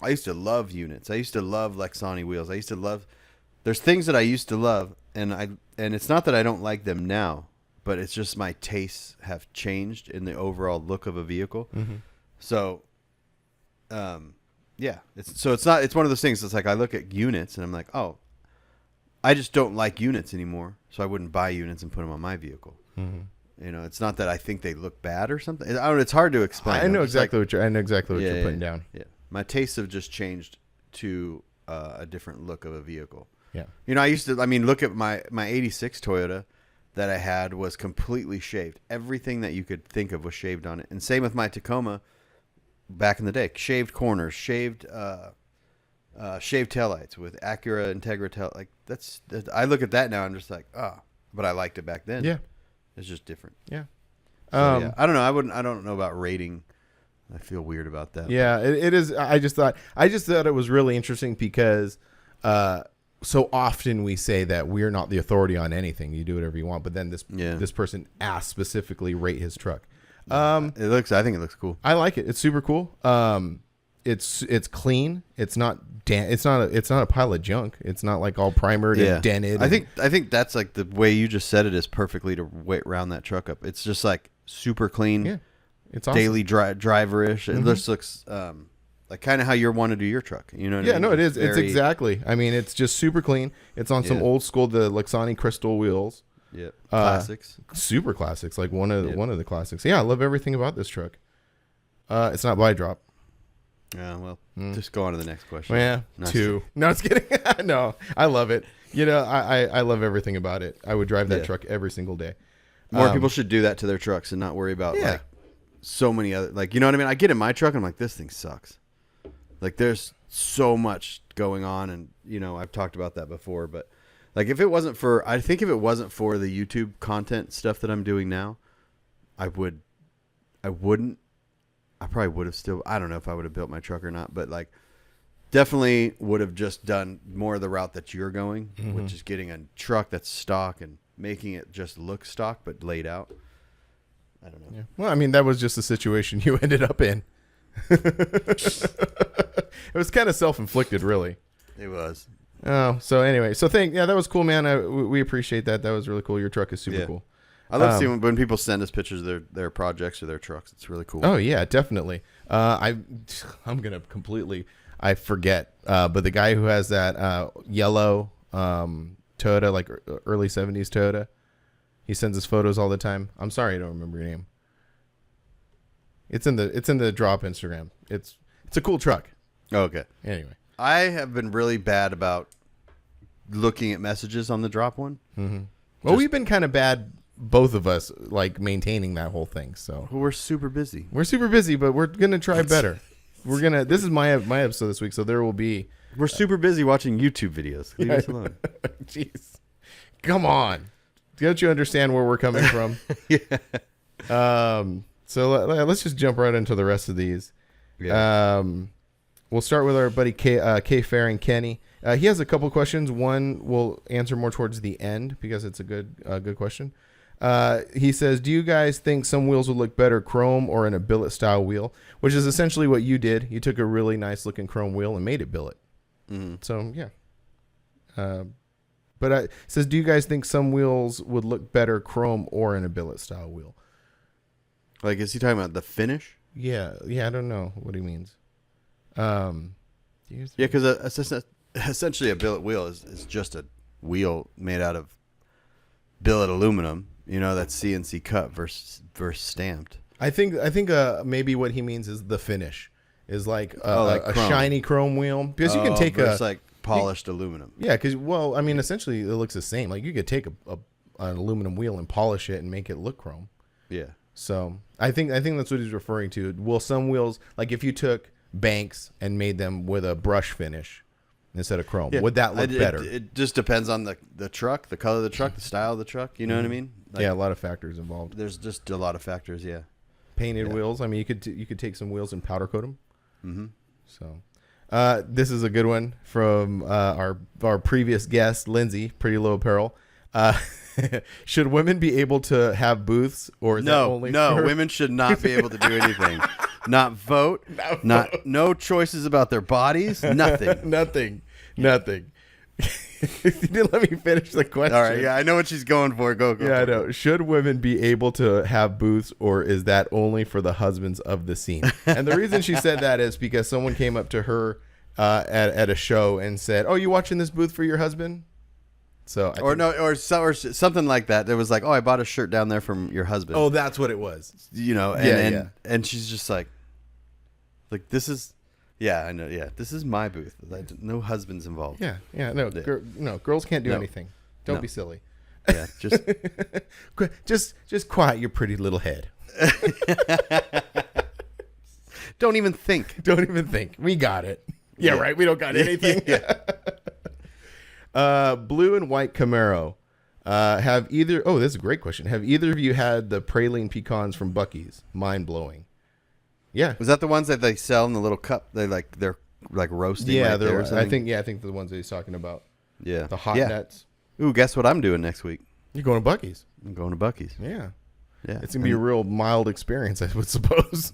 I used to love units. I used to love Lexani wheels. There's things that I used to love, and it's not that I don't like them now, but it's just my tastes have changed in the overall look of a vehicle. So, yeah, it's one of those things. It's like I look at units and I'm like, oh, I just don't like units anymore, so I wouldn't buy units and put them on my vehicle. It's not that I think they look bad or something. It's hard to explain. I know exactly what you're putting down. Yeah, my tastes have just changed to a different look of a vehicle. Yeah. Look at my 86 Toyota that I had was completely shaved. Everything that you could think of was shaved on it. And same with my Tacoma back in the day. Shaved corners, shaved taillights with Acura Integra tail. Like I look at that now, I'm just like, but I liked it back then. Yeah. It's just different. Yeah. So, yeah. I don't know. I don't know about rating. I feel weird about that. Yeah, it is. I just thought it was really interesting because so often we say that we're not the authority on anything. You do whatever you want, but then this person asked specifically rate his truck. I think it looks cool. I like it. It's super cool. It's clean. It's not a pile of junk. It's not like all primered and dented. I think that's like the way you just said it is perfectly to round that truck up. It's just like super clean. Yeah. It's awesome. Daily driver-ish. It just looks Like kind of how you want to do your truck. You know what I Yeah, mean? no, it is. It's very- exactly. I mean, it's just super clean. It's on some Yeah. old school, the Lexani crystal wheels. Yeah. Classics. Super classics, like one of the classics. Yeah, I love everything about this truck. It's not buy drop. Yeah, well, just go on to the next question. Yeah, Nice. 2. No, it's kidding. No, I love it. You know, I love everything about it. I would drive that Yeah. truck every single day. More people should do that to their trucks and not worry about Yeah. like so many other, like, you know what I mean? I get in my truck and I'm like, this thing sucks. Like there's so much going on, and you know, I've talked about that before, but like if it wasn't for, I think if it wasn't for the YouTube content stuff that I'm doing now, I probably would have still, I don't know if I would have built my truck or not, but like definitely would have just done more of the route that you're going, which is getting a truck that's stock and making it just look stock but laid out. I don't know. Yeah. Well, I mean, that was just the situation you ended up in. It was kind of self-inflicted, really. It was. Oh, so anyway, that was cool, man. We appreciate that. That was really cool. Your truck is super cool. I love seeing when people send us pictures of their projects or their trucks. It's really cool. Oh yeah, definitely. I'm gonna completely forget, but the guy who has that yellow Toyota, like early '70s Toyota, he sends us photos all the time. I'm sorry, I don't remember your name. It's in the drop Instagram. It's a cool truck. Okay. Anyway, I have been really bad about looking at messages on the drop one. Mm-hmm. Well, we've been kind of bad, both of us, like maintaining that whole thing. So We're super busy. we're super busy, but we're gonna try better. This is my episode this week, so there will be. We're super busy watching YouTube videos. Leave us alone. Jeez, come on! Don't you understand where we're coming from? Yeah. So let's just jump right into the rest of these. Yeah. We'll start with our buddy K Fair and Kenny. He has a couple questions. One we'll answer more towards the end because it's a good question. He says, do you guys think some wheels would look better chrome or in a billet style wheel? Which is essentially what you did. You took a really nice looking chrome wheel and made it billet. So yeah. But it says, do you guys think some wheels would look better chrome or in a billet style wheel? Like, is he talking about the finish? Yeah, I don't know what he means. Yeah, because essentially a billet wheel is just a wheel made out of billet aluminum. You know, that's CNC cut versus stamped. I think maybe what he means is the finish is like like a chrome. shiny chrome wheel, because you can take it's like polished aluminum. Yeah, because I mean, essentially it looks the same. Like you could take an aluminum wheel and polish it and make it look chrome. Yeah. So I think that's what he's referring to. Will some wheels, like if you took Banks and made them with a brush finish instead of chrome, would that look better? It just depends on the truck, the color of the truck, the style of the truck. You know what I mean? Like, Yeah, a lot of factors involved. There's just a lot of factors. Yeah. Painted wheels. I mean, you could take some wheels and powder coat them. Mm-hmm. So, this is a good one from our previous guest, Lindsay, Pretty Low Apparel. Should women be able to have booths, or is that only for... women should not be able to do anything. Not vote. No choices about their bodies. Nothing. Nothing. You didn't let me finish the question. All right. Yeah, I know what she's going for. Go. Yeah, I know. Should women be able to have booths, or is that only for the husbands of the scene? And the reason she said that is because someone came up to her at a show and said, "Oh, you watching this booth for your husband?" So or something like that. There was like, "Oh, I bought a shirt down there from your husband." Oh, that's what it was. You know, and she's just like this is, yeah, I know, yeah, this is my booth. No husbands involved. Yeah, no, girls can't do anything. Don't be silly. Yeah, just quiet your pretty little head. Don't even think. We got it. Yeah, right. We don't got anything. Blue and white Camaro. Have either? Oh, this is a great question. Have either of you had the praline pecans from Buc-ee's? Mind blowing. Yeah. Was that the ones that they sell in the little cup? They're roasting. Yeah, right there or I think the ones that he's talking about. Yeah. The hot nuts. Ooh, guess what I'm doing next week? You're going to Buc-ee's. I'm going to Buc-ee's. Yeah. Yeah. It's gonna be a real mild experience, I would suppose.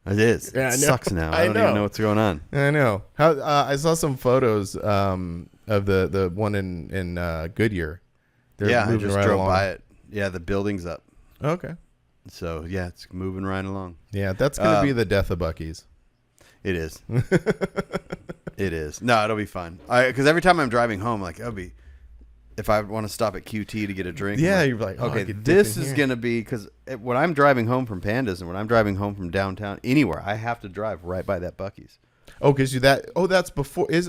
It is. Yeah, it sucks now. I don't even know what's going on. I know. I saw some photos of the one in Goodyear. I just drove by it. Yeah, the building's up. Okay. So yeah, it's moving right along. Yeah, that's gonna be the death of Buc-ee's. It is. It is. No, it'll be fun. Because every time I'm driving home, like, it'll be, if I want to stop at QT to get a drink. Yeah, like, you're like, okay, this is going to be, because when I'm driving home from Pandas and when I'm driving home from downtown, anywhere, I have to drive right by that Buc-ee's. Oh, because that's before, I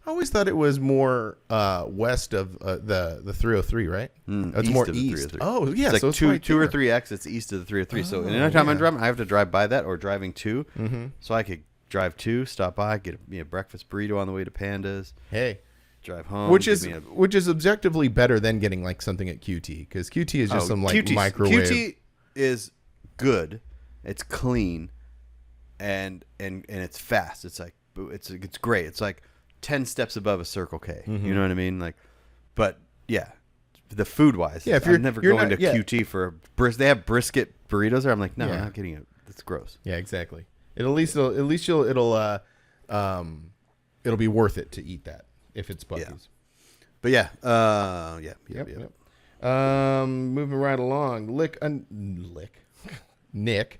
always thought it was more west of the 303, right? It's more east. Oh, yeah. It's so like it's two or three exits east of the 303. So anytime I'm driving, I have to drive by that or driving 2. Mm-hmm. So I could drive 2, stop by, get a breakfast burrito on the way to Pandas. Hey. Drive home. Which is objectively better than getting like something at QT, because QT is just microwave. QT is good. It's clean, and it's fast. It's like it's great. It's like 10 steps above a Circle K. Mm-hmm. You know what I mean? Like, but yeah, the food wise, yeah. If I'm never going to QT for they have brisket burritos there. I'm like, no, I'm not getting it. It's gross. Yeah, exactly. It'll be worth it to eat that if it's Buc-ee's. But yeah, yep. Moving right along, Nick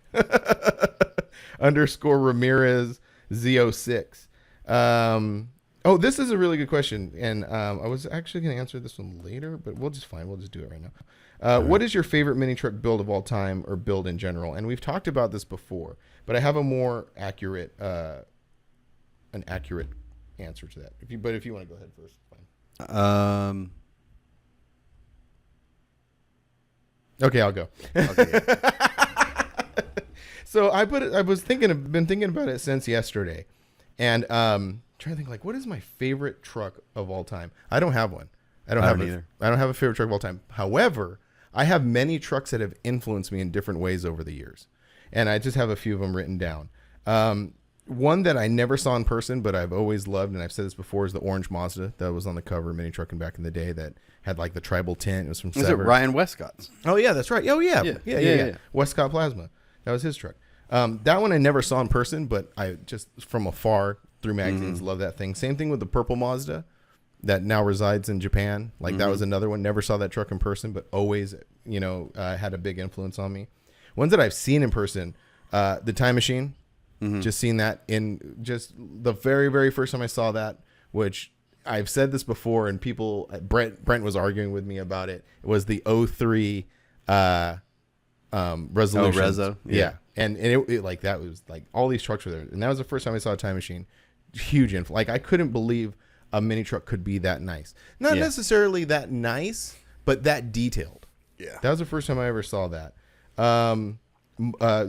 _ Ramirez Z06. This is a really good question, and I was actually going to answer this one later, but we'll just do it right now. What is your favorite mini truck build of all time, or build in general? And we've talked about this before, but I have a more accurate answer to that. If you want to go ahead first, fine. Okay, I'll go. Okay, yeah. So been thinking about it since yesterday, and trying to think, like, what is my favorite truck of all time? I don't have one. I don't have a favorite truck of all time. However, I have many trucks that have influenced me in different ways over the years, and I just have a few of them written down. One that I never saw in person, but I've always loved, and I've said this before, is the orange Mazda that was on the cover of Mini Truckin' back in the day that had like the tribal tint. It was from Is it Ryan Westcott's? Oh, yeah, that's right. Oh, yeah. Westcott Plasma. That was his truck. That one I never saw in person, but I just from afar through magazines love that thing. Same thing with the purple Mazda that now resides in Japan. Like that was another one. Never saw that truck in person, but always, had a big influence on me. Ones that I've seen in person, the Time Machine. Just seen that in just the very, very first time I saw that, which I've said this before, and people, Brent was arguing with me about it. It was the 03 Resolution. Oh, Rezo. Yeah. And it like, that was like, all these trucks were there. And that was the first time I saw a Time Machine. Huge influence. Like, I couldn't believe a mini truck could be that nice. Not necessarily that nice, but that detailed. Yeah. That was the first time I ever saw that.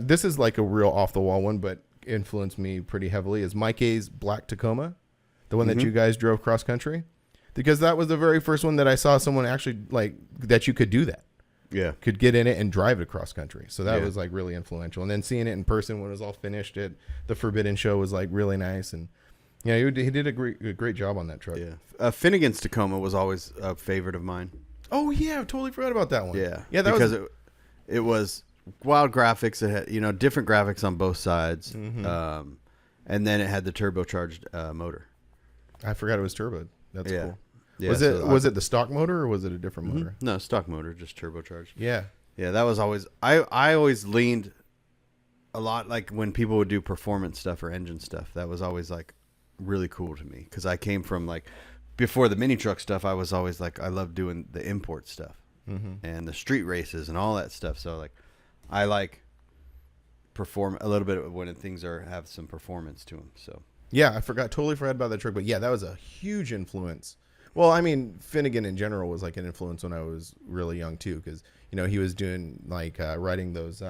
This is like a real off the wall one, but influenced me pretty heavily, is Mike A's black Tacoma, the one that you guys drove cross country, because that was the very first one that I saw someone actually like that you could do that. Yeah. Could get in it and drive it across country. So that was like really influential. And then seeing it in person when it was all finished at the Forbidden Show was like really nice. And yeah, he did a great job on that truck. Yeah. Finnegan's Tacoma was always a favorite of mine. Oh yeah, I totally forgot about that one. Yeah. Yeah, because it was wild graphics. It had, different graphics on both sides. And then it had the turbocharged motor. I forgot it was turbo. That's cool. Yeah, was it the stock motor or was it a different motor? No, stock motor, just turbocharged. Yeah. Yeah, that was always I always leaned a lot, like when people would do performance stuff or engine stuff. That was always like really cool to me, because I came from like before the mini truck stuff. I was always like, I love doing the import stuff and the street races and all that stuff. So like I like perform a little bit when things have some performance to them. So yeah, totally forgot about that truck. But yeah, that was a huge influence. Well, I mean, Finnegan in general was like an influence when I was really young too, because he was doing like writing those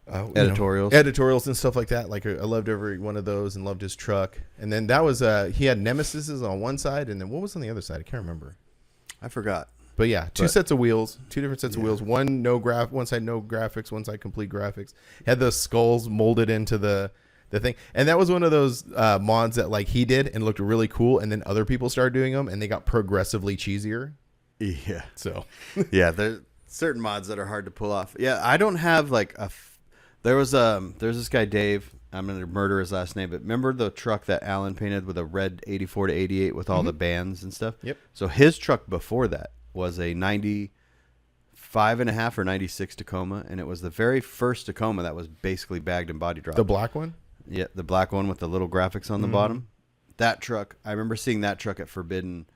editorials and stuff like that. Like I loved every one of those and loved his truck. And then that was he had Nemesises on one side, and then what was on the other side? I can't remember. I forgot. But yeah, two sets of wheels, two different sets of wheels. One side no graphics, one side complete graphics. Had the skulls molded into the thing, and that was one of those mods that like he did and looked really cool, and then other people started doing them and they got progressively cheesier. Yeah. So yeah, there's certain mods that are hard to pull off. Yeah, I don't have like there's this guy Dave. I'm gonna murder his last name, but remember the truck that Alan painted with a red 84 to 88 with all the bands and stuff? Yep. So his truck before that was a 95.5 or 96 Tacoma, and it was the very first Tacoma that was basically bagged and body dropped. The black one? Yeah, the black one with the little graphics on the bottom. That truck, I remember seeing that truck at Forbidden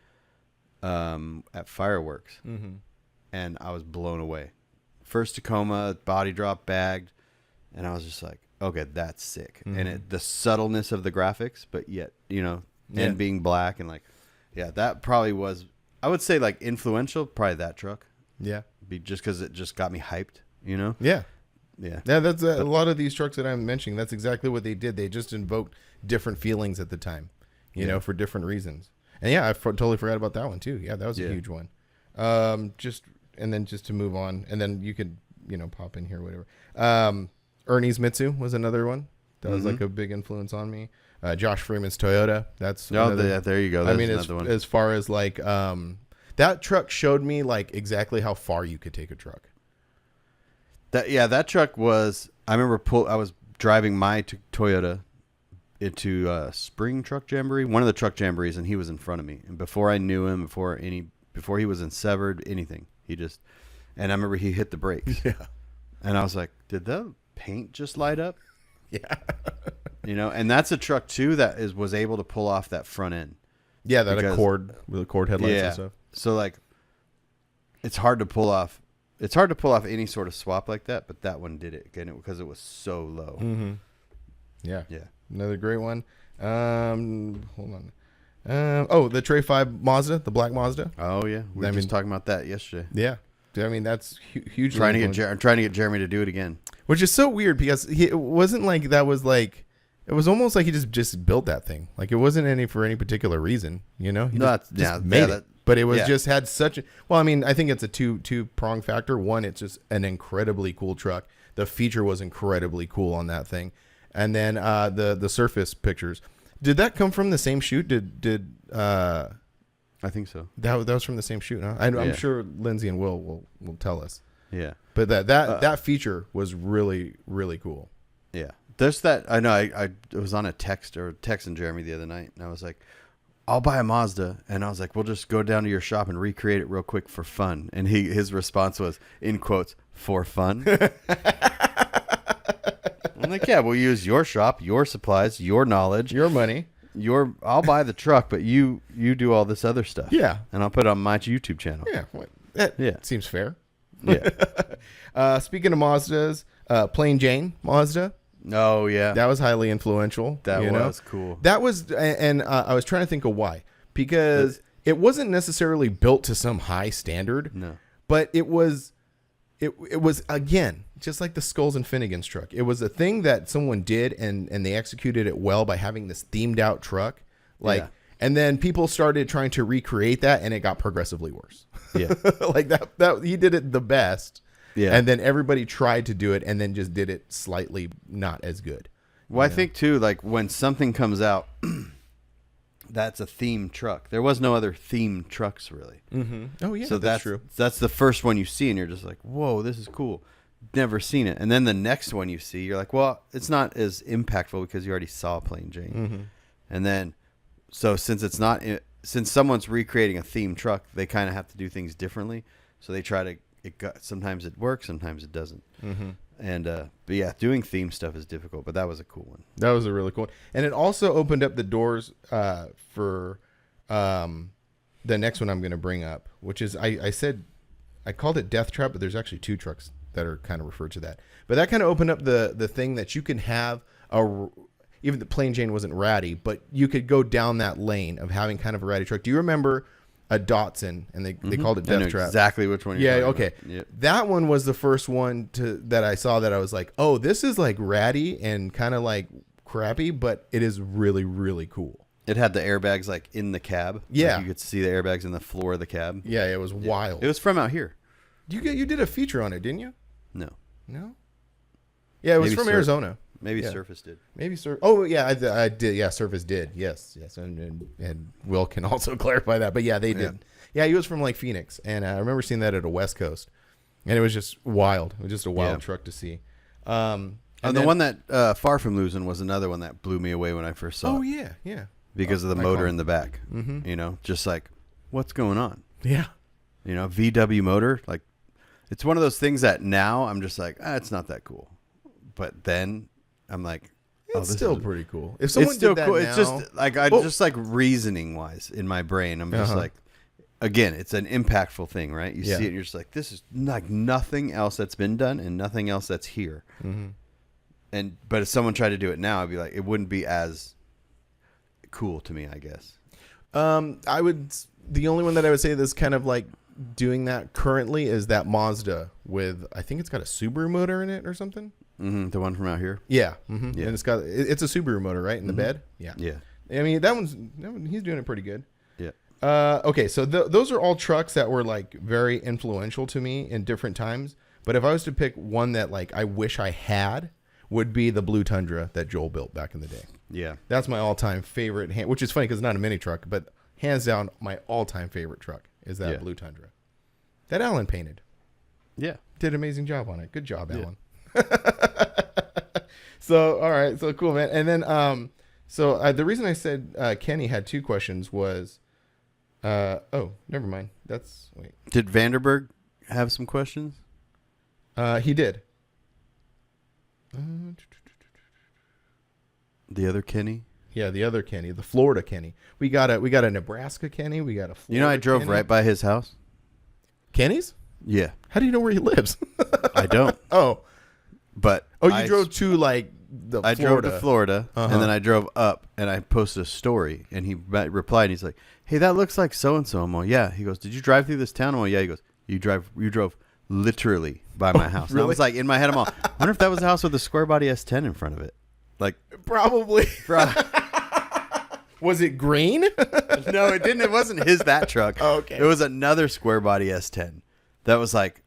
at Fireworks, and I was blown away. First Tacoma, body drop, bagged, and I was just like, okay, that's sick. And the subtleness of the graphics, but yet, and being black and like, yeah, that probably was, I would say like influential, probably that truck. Yeah. Just because it just got me hyped, Yeah. Yeah. Yeah, that's a lot of these trucks that I'm mentioning. That's exactly what they did. They just invoked different feelings at the time, you know, for different reasons. And yeah, I totally forgot about that one too. Yeah, that was a huge one. Just to move on, and then you could, pop in here, whatever. Ernie's Mitsu was another one that was like a big influence on me. Josh Freeman's Toyota. That's there you go. That's as far as like that truck showed me like exactly how far you could take a truck. That truck was. I remember I was driving my Toyota into Spring Truck Jamboree, one of the truck jamborees, and he was in front of me. And before I knew him, before he was in Severed, anything, and I remember he hit the brakes. Yeah, and I was like, did the paint just light up? Yeah, and that's a truck too that was able to pull off that front end. Yeah, that Accord with Accord headlights and stuff. So like, it's hard to pull off. It's hard to pull off any sort of swap like that, but that one did it again because it was so low. Yeah. Yeah. Another great one. Hold on. The Tray 5 Mazda, the black Mazda. Oh yeah, we were just talking about that yesterday. Yeah. I mean, that's huge. I'm trying to get Jeremy to do it again. Which is so weird because it wasn't like that was like, it was almost like he just built that thing. Like it wasn't for any particular reason, He just made it. But it was just had such a, well, I mean, I think it's a two-prong factor. One, it's just an incredibly cool truck. The feature was incredibly cool on that thing. And then the surface pictures. Did that come from the same shoot? I think so. That was from the same shoot, huh? I'm sure Lindsay and Will tell us. Yeah. But that feature was really, really cool. Yeah. There's that, I know I was on a texting Jeremy the other night, and I was like, I'll buy a Mazda. And I was like, we'll just go down to your shop and recreate it real quick for fun. And his response was, in quotes, for fun. I'm like, yeah, we'll use your shop, your supplies, your knowledge, your money. I'll buy the truck, but you do all this other stuff. Yeah. And I'll put it on my YouTube channel. Yeah. That seems fair. Yeah. Speaking of Mazdas, Plain Jane Mazda. Oh yeah, that was highly influential. That was cool. That was, and I was trying to think of why, because it wasn't necessarily built to some high standard. No, but it was again just like the Skulls and Finnegan's truck. It was a thing that someone did, and they executed it well by having this themed out truck, and then people started trying to recreate that, and it got progressively worse. Yeah, like that he did it the best. Yeah. And then everybody tried to do it and then just did it slightly not as good. Well, I think too, like when something comes out, that's a themed truck. There was no other themed trucks really. Mm-hmm. Oh yeah, so that's true. That's the first one you see, and you're just like, whoa, this is cool. Never seen it. And then the next one you see, you're like, well, it's not as impactful because you already saw Plain Jane. Mm-hmm. And then, so since someone's recreating a themed truck, they kind of have to do things differently. So they try to. Sometimes it works, sometimes it doesn't. Mm-hmm. And but yeah, doing theme stuff is difficult, but that was a cool one. That was a really cool one. And it also opened up the doors for the next one I'm going to bring up, which is I called it Death Trap, but there's actually two trucks that are kind of referred to that. But that kind of opened up the thing that you can have even the Plain Jane wasn't ratty, but you could go down that lane of having kind of a ratty truck. Do you remember a Datsun, and they called it Death Trap? Exactly which one you're talking about. Yep. That one was the first one that I saw that I was like, oh, this is like ratty and kind of like crappy, but it is really, really cool. It had the airbags like in the cab. Yeah. Like you could see the airbags in the floor of the cab. Yeah, it was wild. It was from out here. You did a feature on it, didn't you? No. Yeah, it was from Arizona. Maybe Surface did. Maybe Surface. Oh yeah, I did. Yeah, Surface did. Yes, and Will can also clarify that. But yeah, they did. Yeah, he was from like Phoenix, and I remember seeing that at a West Coast, and it was just wild. It was just a wild truck to see. And the one that Far From Losing was another one that blew me away when I first saw it. Yeah. Because of the motor in the back. Mm-hmm. Just like, what's going on? Yeah. VW motor, like, it's one of those things that now I'm just like, it's not that cool. But then I'm like, It's still pretty cool. If someone It's still did that cool. now, It's just like just like reasoning wise in my brain. I'm just like, again, it's an impactful thing, right? You see it, and you're just like, this is like nothing else that's been done and nothing else that's here. But if someone tried to do it now, I'd be like, it wouldn't be as cool to me, I guess. I would. The only one that I would say that's kind of like doing that currently is that Mazda with, I think it's got a Subaru motor in it or something. The one from out here. Yeah. And it's got it's a Subaru motor, right, in the bed. Yeah. I mean that one's he's doing it pretty good. Yeah. Okay, so those are all trucks that were like very influential to me in different times. But if I was to pick one that like I wish I had, would be the Blue Tundra that Joel built back in the day. Yeah. That's my all-time favorite, which is funny because it's not a mini truck, but hands down, my all-time favorite truck is that Blue Tundra that Alan painted. Yeah. Did an amazing job on it. Good job, Alan. So, all right. So cool, man. And then, the reason I said Kenny had two questions was, never mind. Did Vanderberg have some questions? He did. The other Kenny? Yeah, the other Kenny, the Florida Kenny. We got a Nebraska Kenny. We got a Florida I drove Kenny. right by his house. Kenny's? Yeah. How do you know where he lives? I don't. But you drove to like the I drove to Florida, Uh-huh. and then I drove up, and I posted a story, and he replied, and he's like, "Hey, that looks like so and so." I'm like, "Yeah." He goes, "Did you drive through this town?" I'm like, "Yeah." He goes, "You drove literally by my house." And I really? was like, in my head, I'm all, I wonder if that was a house with a square body S10 in front of it. Like, probably. Was it green? No, it didn't. It wasn't that truck. Oh, okay. It was another square body S10 that was like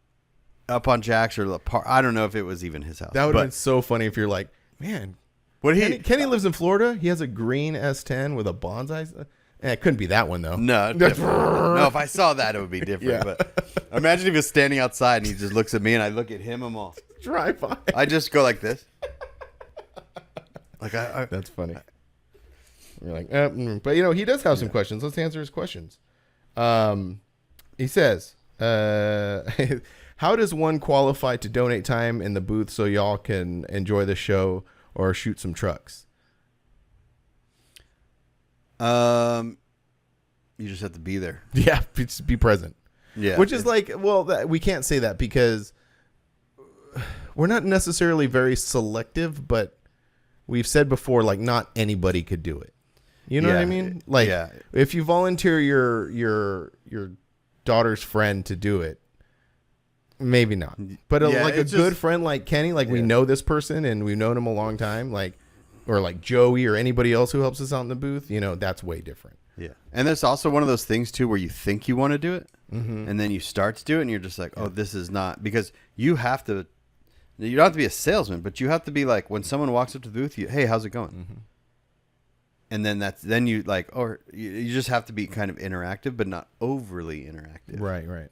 up on Jack's or I don't know if it was even his house. That would have been so funny if you're like, man, Kenny lives in Florida. He has a green S10 with a bonsai. It couldn't be that one though. No, no. If I saw that, it would be different. Yeah. But imagine if he was standing outside and he just looks at me and I look at him. I'm all Drive by. I just go like this. Like That's funny. You're like, but he does have some questions. Let's answer his questions. He says, how does one qualify to donate time in the booth so y'all can enjoy the show or shoot some trucks? You just have to be there. Yeah, just be present. Yeah. Which is like, we can't say that because we're not necessarily very selective, but we've said before, like, not anybody could do it. You know what I mean? Like, if you volunteer your daughter's friend to do it, maybe not. But like a good friend like Kenny, like we know this person and we've known him a long time, like, or like Joey or anybody else who helps us out in the booth, that's way different. Yeah. And there's also one of those things too where you think you want to do it, and then you start to do it and you're just like, oh, this is not, because you don't have to be a salesman, but you have to be like, when someone walks up to the booth, hey, how's it going? And then you like, or you just have to be kind of interactive, but not overly interactive. Right.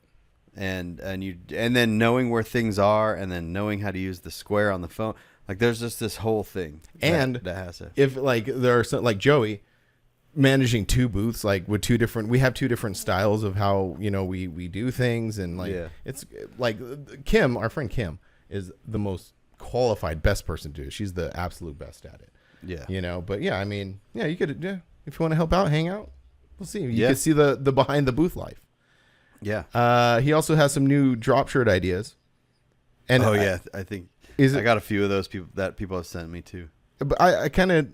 And then knowing where things are, and then knowing how to use the square on the phone. Like there's just this whole thing. And that has to, if like there are some, like Joey managing two booths, like with we have two different styles of how, we do things. And like, it's like Kim, our friend Kim, is the most qualified, best person to do it. She's the absolute best at it. Yeah. But yeah, I mean, you could, if you want to help out, hang out. We'll see. You can see the behind the booth life. Yeah. He also has some new drop shirt ideas. And I think I got a few of those people have sent me too. But I kind of,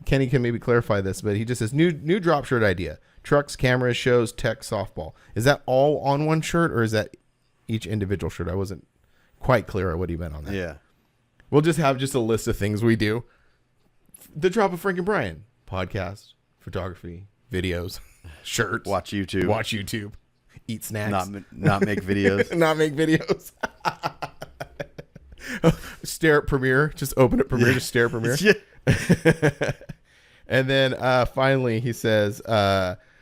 Kenny can maybe clarify this, but he just says new drop shirt idea: trucks, cameras, shows, tech, softball. Is that all on one shirt, or is that each individual shirt? I wasn't quite clear on what he meant on that. Yeah. We'll just have a list of things we do. The Drop of Frank and Brian podcast, photography, videos, shirts, watch YouTube, eat snacks, not make videos, not make videos. Stare at Premiere, just open at Premiere, just stare at Premiere. And then finally he says,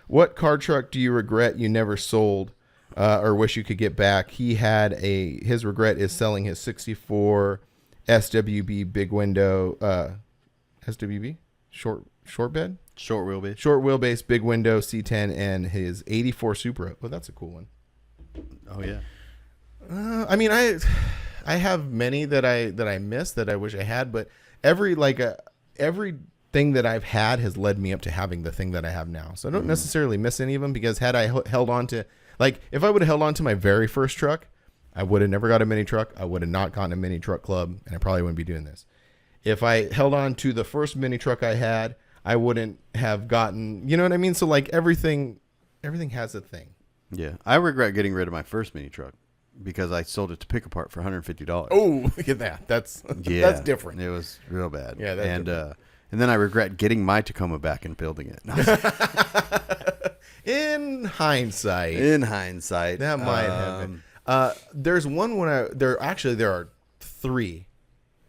what car truck do you regret you never sold or wish you could get back? He had his regret is selling his 64 SWB big window, SWB short bed, short wheelbase big window C10, and his 84 Supra. Oh, that's a cool one. Oh yeah. I mean, I have many that I miss that I wish I had, but every everything that I've had has led me up to having the thing that I have now. So I don't necessarily miss any of them, because had I held on to, like, if I would have held on to my very first truck, I would have never got a mini truck. I would have not gotten a mini truck club, and I probably wouldn't be doing this. If I held on to the first mini truck I had, I wouldn't have gotten, you know what I mean? So like everything has a thing. Yeah. I regret getting rid of my first mini truck because I sold it to Pick Apart for $150. Oh, look at that. That's different. It was real bad. Yeah, that's and then I regret getting my Tacoma back and building it. In hindsight. That might have been. There's one there are three.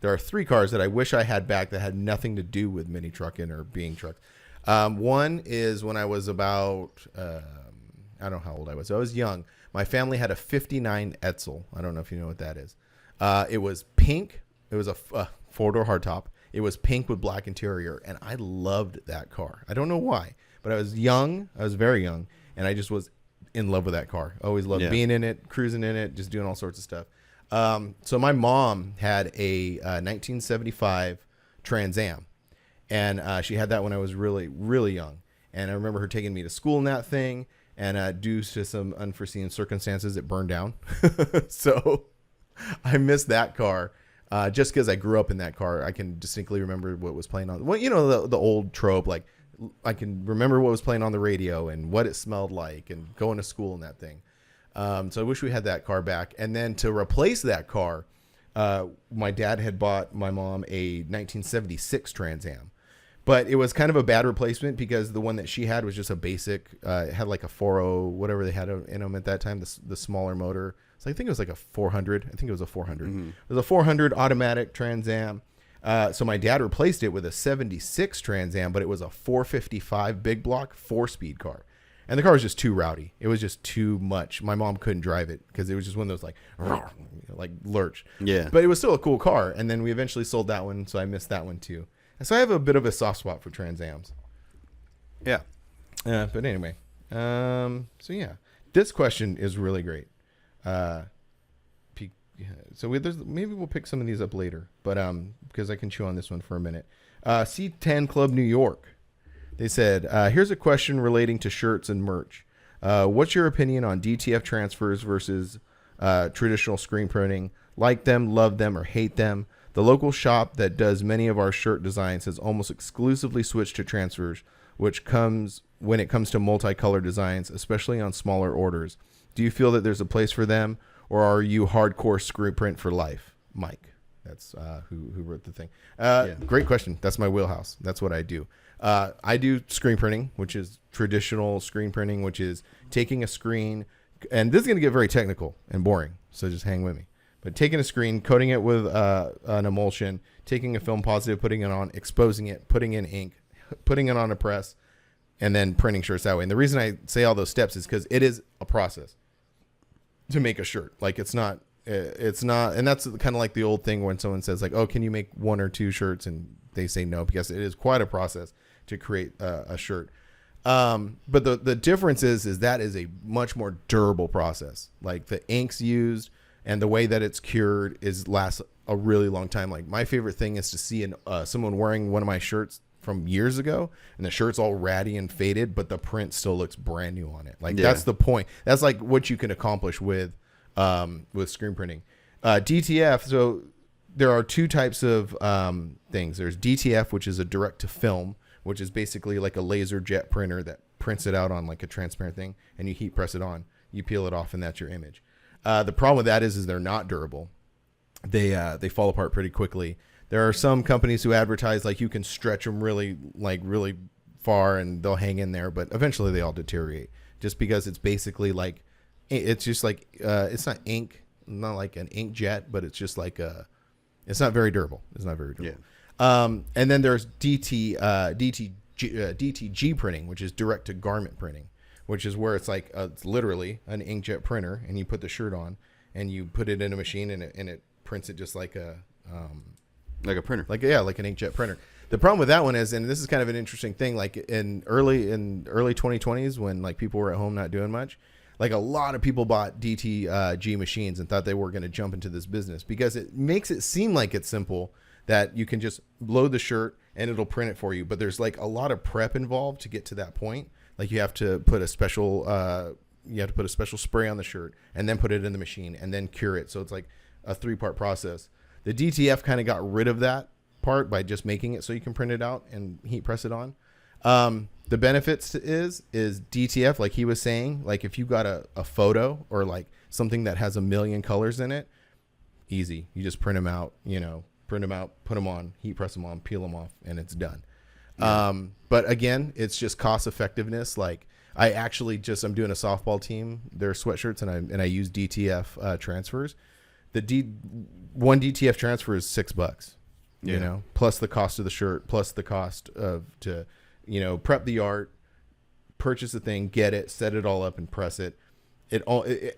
There are three cars that I wish I had back that had nothing to do with mini trucking or being trucks. One is when I was about, I don't know how old I was. I was young. My family had a 59 Edsel. I don't know if you know what that is. It was pink. It was a four-door hardtop. It was pink with black interior, and I loved that car. I don't know why, but I was young. I was very young, and I just was in love with that car. Always loved being in it, cruising in it, just doing all sorts of stuff. So my mom had a 1975 Trans Am, and she had that when I was really, really young. And I remember her taking me to school in that thing, and due to some unforeseen circumstances, it burned down. So I missed that car. Just because I grew up in that car, I can distinctly remember what was playing on. Well, you know, the old trope, like I can remember what was playing on the radio and what it smelled like, and going to school in that thing. So I wish we had that car back. And then to replace that car, my dad had bought my mom a 1976 Trans Am, but it was kind of a bad replacement because the one that she had was just a basic. It had like a 4.0, whatever they had in them at that time, the smaller motor. So I think it was like a 400. I think it was a 400. Mm-hmm. It was a 400 automatic Trans Am. So my dad replaced it with a 76 Trans Am, but it was a 455 big block 4-speed car. And the car was just too rowdy. It was just too much. My mom couldn't drive it because it was just one of those like lurch. Yeah. But it was still a cool car. And then we eventually sold that one, so I missed that one too. And so I have a bit of a soft spot for Trans Ams. Yeah. But anyway, so yeah, this question is really great. So maybe we'll pick some of these up later, but because I can chew on this one for a minute. C10 Club New York. They said, here's a question relating to shirts and merch. What's your opinion on DTF transfers versus traditional screen printing? Like them, love them, or hate them? The local shop that does many of our shirt designs has almost exclusively switched to transfers, which comes when it comes to multicolor designs, especially on smaller orders. Do you feel that there's a place for them, or are you hardcore screen print for life? Mike, that's who wrote the thing. Great question. That's my wheelhouse. That's what I do. I do screen printing, which is traditional screen printing, which is taking a screen, and this is going to get very technical and boring, so just hang with me. But taking a screen, coating it with an emulsion, taking a film positive, putting it on, exposing it, putting in ink, putting it on a press, and then printing shirts that way. And the reason I say all those steps is because it is a process to make a shirt. Like it's not, and that's kind of like the old thing when someone says like, oh, can you make one or two shirts? And they say no, because it is quite a process to create a shirt. But the difference is that is a much more durable process. Like the inks used and the way that it's cured lasts a really long time. Like my favorite thing is to see someone wearing one of my shirts from years ago, and the shirt's all ratty and faded, but the print still looks brand new on it. Like that's the point. That's like what you can accomplish with screen printing. DTF. So there are two types of things. There's DTF, which is a direct to film, which is basically like a laser jet printer that prints it out on like a transparent thing, and you heat press it on, you peel it off, and that's your image. The problem with that is they're not durable. They fall apart pretty quickly. There are some companies who advertise like you can stretch them really far and they'll hang in there, but eventually they all deteriorate just because it's basically like, it's just like, it's not ink, not like an ink jet, but it's just like it's not very durable. It's not very durable. Yeah. And then there's DTG printing, which is direct to garment printing, which is where it's like, it's literally an inkjet printer, and you put the shirt on and you put it in a machine and it prints it just like a printer, like an inkjet printer. The problem with that one is, and this is kind of an interesting thing, like in early 2020s when like people were at home not doing much, like a lot of people bought DTG machines and thought they were going to jump into this business because it makes it seem like it's simple, that you can just load the shirt and it'll print it for you. But there's like a lot of prep involved to get to that point. Like you have to put a special spray on the shirt and then put it in the machine and then cure it. So it's like a 3-part process. The DTF kind of got rid of that part by just making it so you can print it out and heat press it on. The benefits is DTF, like he was saying, like if you got a photo or like something that has a million colors in it, easy. You just print them out, put them on, heat press them on, peel them off, and it's done. Yeah. But again, it's just cost effectiveness. Like I'm doing a softball team, their sweatshirts, and I use DTF transfers. One DTF transfer is $6, plus the cost of the shirt, plus the cost of prep the art, purchase the thing, get it, set it all up, and press it.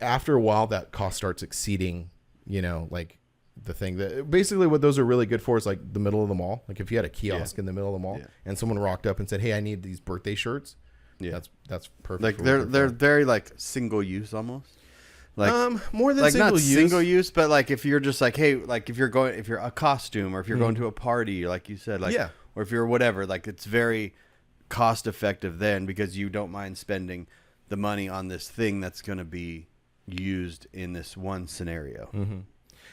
After a while, that cost starts exceeding, like the thing that basically what those are really good for is like the middle of the mall. Like if you had a kiosk in the middle of the mall and someone rocked up and said, "Hey, I need these birthday shirts." Yeah, that's perfect. Like they're very like single use almost. Like more than like single not use. Single use, but like if you're just like, hey, like if you're a costume or if you're going to a party, like you said, like or if you're whatever, like it's very cost effective then because you don't mind spending the money on this thing that's going to be used in this one scenario. Mm-hmm.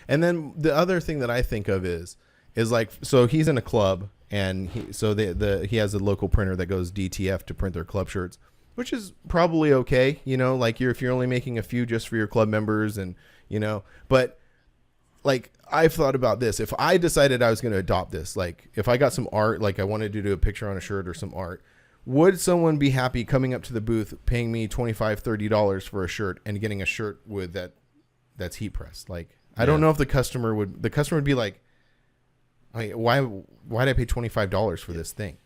And then the other thing that I think of is like, so he's in a club and he has a local printer that goes DTF to print their club shirts, which is probably okay. Like if you're only making a few just for your club members and, but like I've thought about this. If I decided I was going to adopt this, like if I got some art, like I wanted to do a picture on a shirt or some art, would someone be happy coming up to the booth, paying me $25-$30 for a shirt and getting a shirt with that's heat pressed? Like, I don't know if the customer would be like, why did I pay $25 for this thing?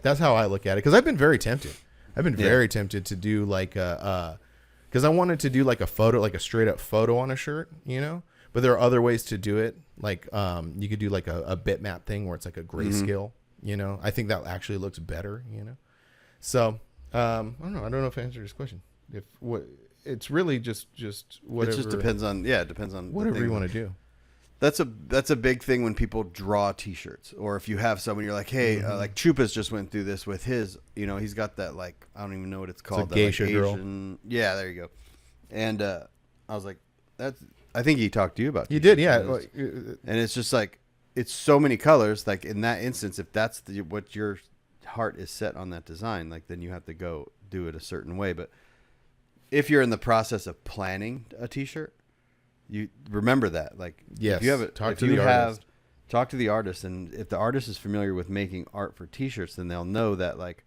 That's how I look at it. Cause I've been very tempted. Very tempted to do like cause I wanted to do like a photo, like a straight up photo on a shirt, but there are other ways to do it. Like, you could do like a bitmap thing where it's like a grayscale, I think that actually looks better, So, I don't know. I don't know if I answered his question. It's really just whatever. It just depends on whatever you want to do. That's a big thing when people draw T-shirts, or if you have someone you're like, hey, like Chupas just went through this with his, he's got that like I don't even know what it's called. It's a geisha girl. Yeah, there you go. And I was like, I think he talked to you about. You did, yeah. And it's just like it's so many colors. Like in that instance, if that's what your heart is set on that design, like then you have to go do it a certain way. But if you're in the process of planning a T-shirt, you remember that. Like, yes, if you have talk to the artist. Talk to the artist, and if the artist is familiar with making art for T-shirts, then they'll know that like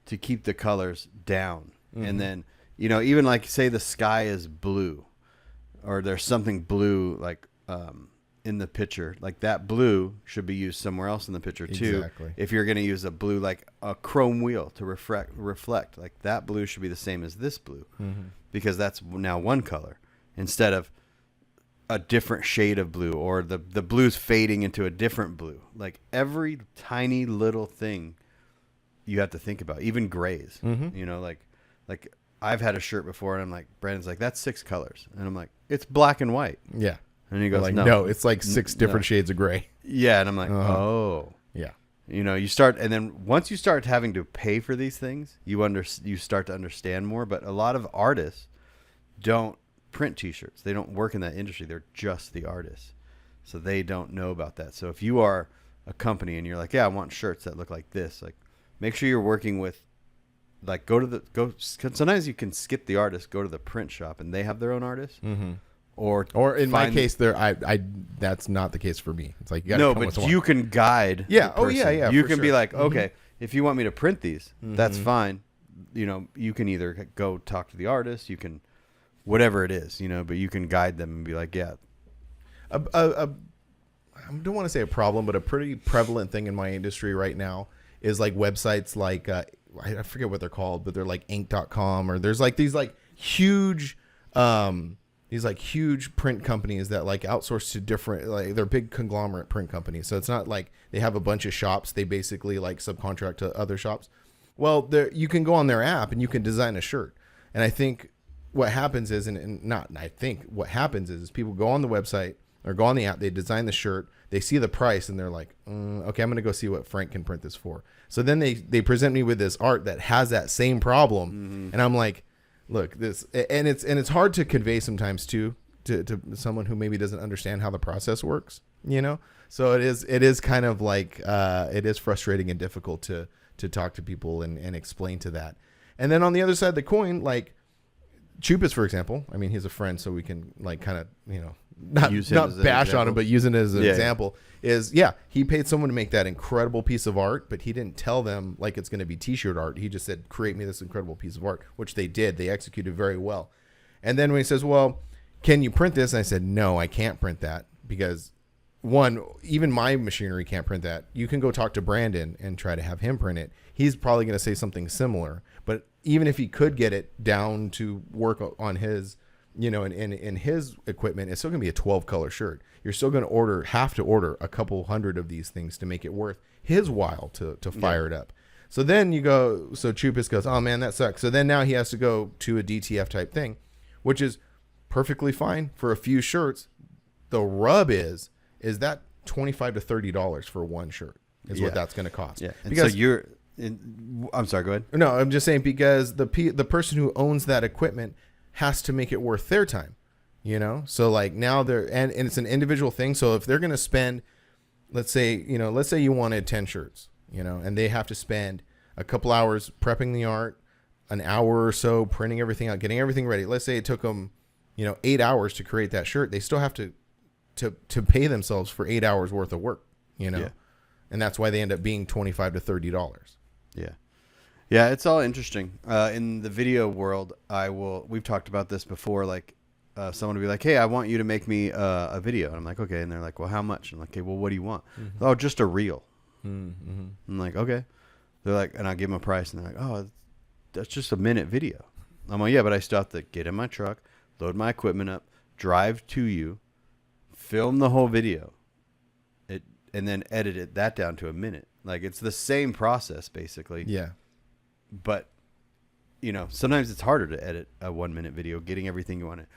to keep the colors down. And then even like say the sky is blue, or there's something blue like in the picture, like that blue should be used somewhere else in the picture too. Exactly. If you're going to use a blue, like a chrome wheel to reflect, like that blue should be the same as this blue, because that's now one color instead of a different shade of blue, or the blue's fading into a different blue. Like every tiny little thing you have to think about, even grays, like I've had a shirt before and I'm like, Brandon's like, that's 6 colors. And I'm like, it's black and white. Yeah. And he goes, like, no, it's like 6 different shades of gray. Yeah. And I'm like, oh. Yeah. You start, and then once you start having to pay for these things, you start to understand more. But a lot of artists don't print T-shirts. They don't work in that industry. They're just the artists. So they don't know about that. So if you are a company and you're like, yeah, I want shirts that look like this, like make sure you're working with, like sometimes you can skip the artist, go to the print shop and they have their own artist. Or in my case, that's not the case for me. It's like, you gotta come with someone. You can guide. Yeah. The person. Yeah. You can be like, okay, if you want me to print these, that's fine. You can either go talk to the artist, you can, whatever it is, but you can guide them and be like, yeah. I don't want to say a problem, but a pretty prevalent thing in my industry right now is like websites like, I forget what they're called, but they're like ink.com, or there's like these like huge, huge print companies that like outsource to different, like they're big conglomerate print companies. So it's not like they have a bunch of shops. They basically like subcontract to other shops. Well, you can go on their app and you can design a shirt. And I think what happens is, what happens is people go on the website or go on the app, they design the shirt, they see the price, and they're like, okay, I'm going to go see what Frank can print this for. So then they present me with this art that has that same problem. And I'm like, look, this, and it's hard to convey sometimes too, to someone who maybe doesn't understand how the process works, you know? So it is kind of like, it is frustrating and difficult to talk to people and explain to that. And then on the other side of the coin, like Chupis, for example, I mean, he's a friend, so we can like kind of, you know, not bash on him, but using it as an example is, he paid someone to make that incredible piece of art, but he didn't tell them like it's going to be t-shirt art. He just said, create me this incredible piece of art, which they did. They executed very well. And then when he says, well, can you print this? And I said, no, I can't print that because one, even my machinery can't print that. You can go talk to Brandon and try to have him print it. He's probably going to say something similar, but even if he could get it down to work on his, you know, in his equipment, it's still going to be a 12 color shirt. You're still going to have to order a couple hundred of these things to make it worth his while to fire it up. So then so Chupis goes, oh man, that sucks. So then now he has to go to a DTF type thing, which is perfectly fine for a few shirts. The rub is that $25 to $30 for one shirt is what that's going to cost. Yeah. And because so I'm sorry, go ahead. No, I'm just saying because the person who owns that equipment has to make it worth their time, you know? So like now and it's an individual thing. So if they're going to spend, let's say you wanted 10 shirts, you know, and they have to spend a couple hours prepping the art, an hour or so printing everything out, getting everything ready. Let's say it took them, 8 hours to create that shirt. They still have to pay themselves for 8 hours worth of work, Yeah. And that's why they end up being $25 to $30. Yeah. Yeah, it's all interesting. In the video world, we've talked about this before, like someone would be like, hey, I want you to make me a video. And I'm like, okay. And they're like, well, how much? And I'm like, okay, well, what do you want? Mm-hmm. Oh, just a reel. Mm-hmm. I'm like, okay. They're like, and I give them a price, and they're like, oh, that's just a minute video. I'm like, yeah, but I still have to get in my truck, load my equipment up, drive to you, film the whole video, and then edit that down to a minute. Like, it's the same process, basically. Yeah. But, sometimes it's harder to edit a 1 minute video, getting everything you want.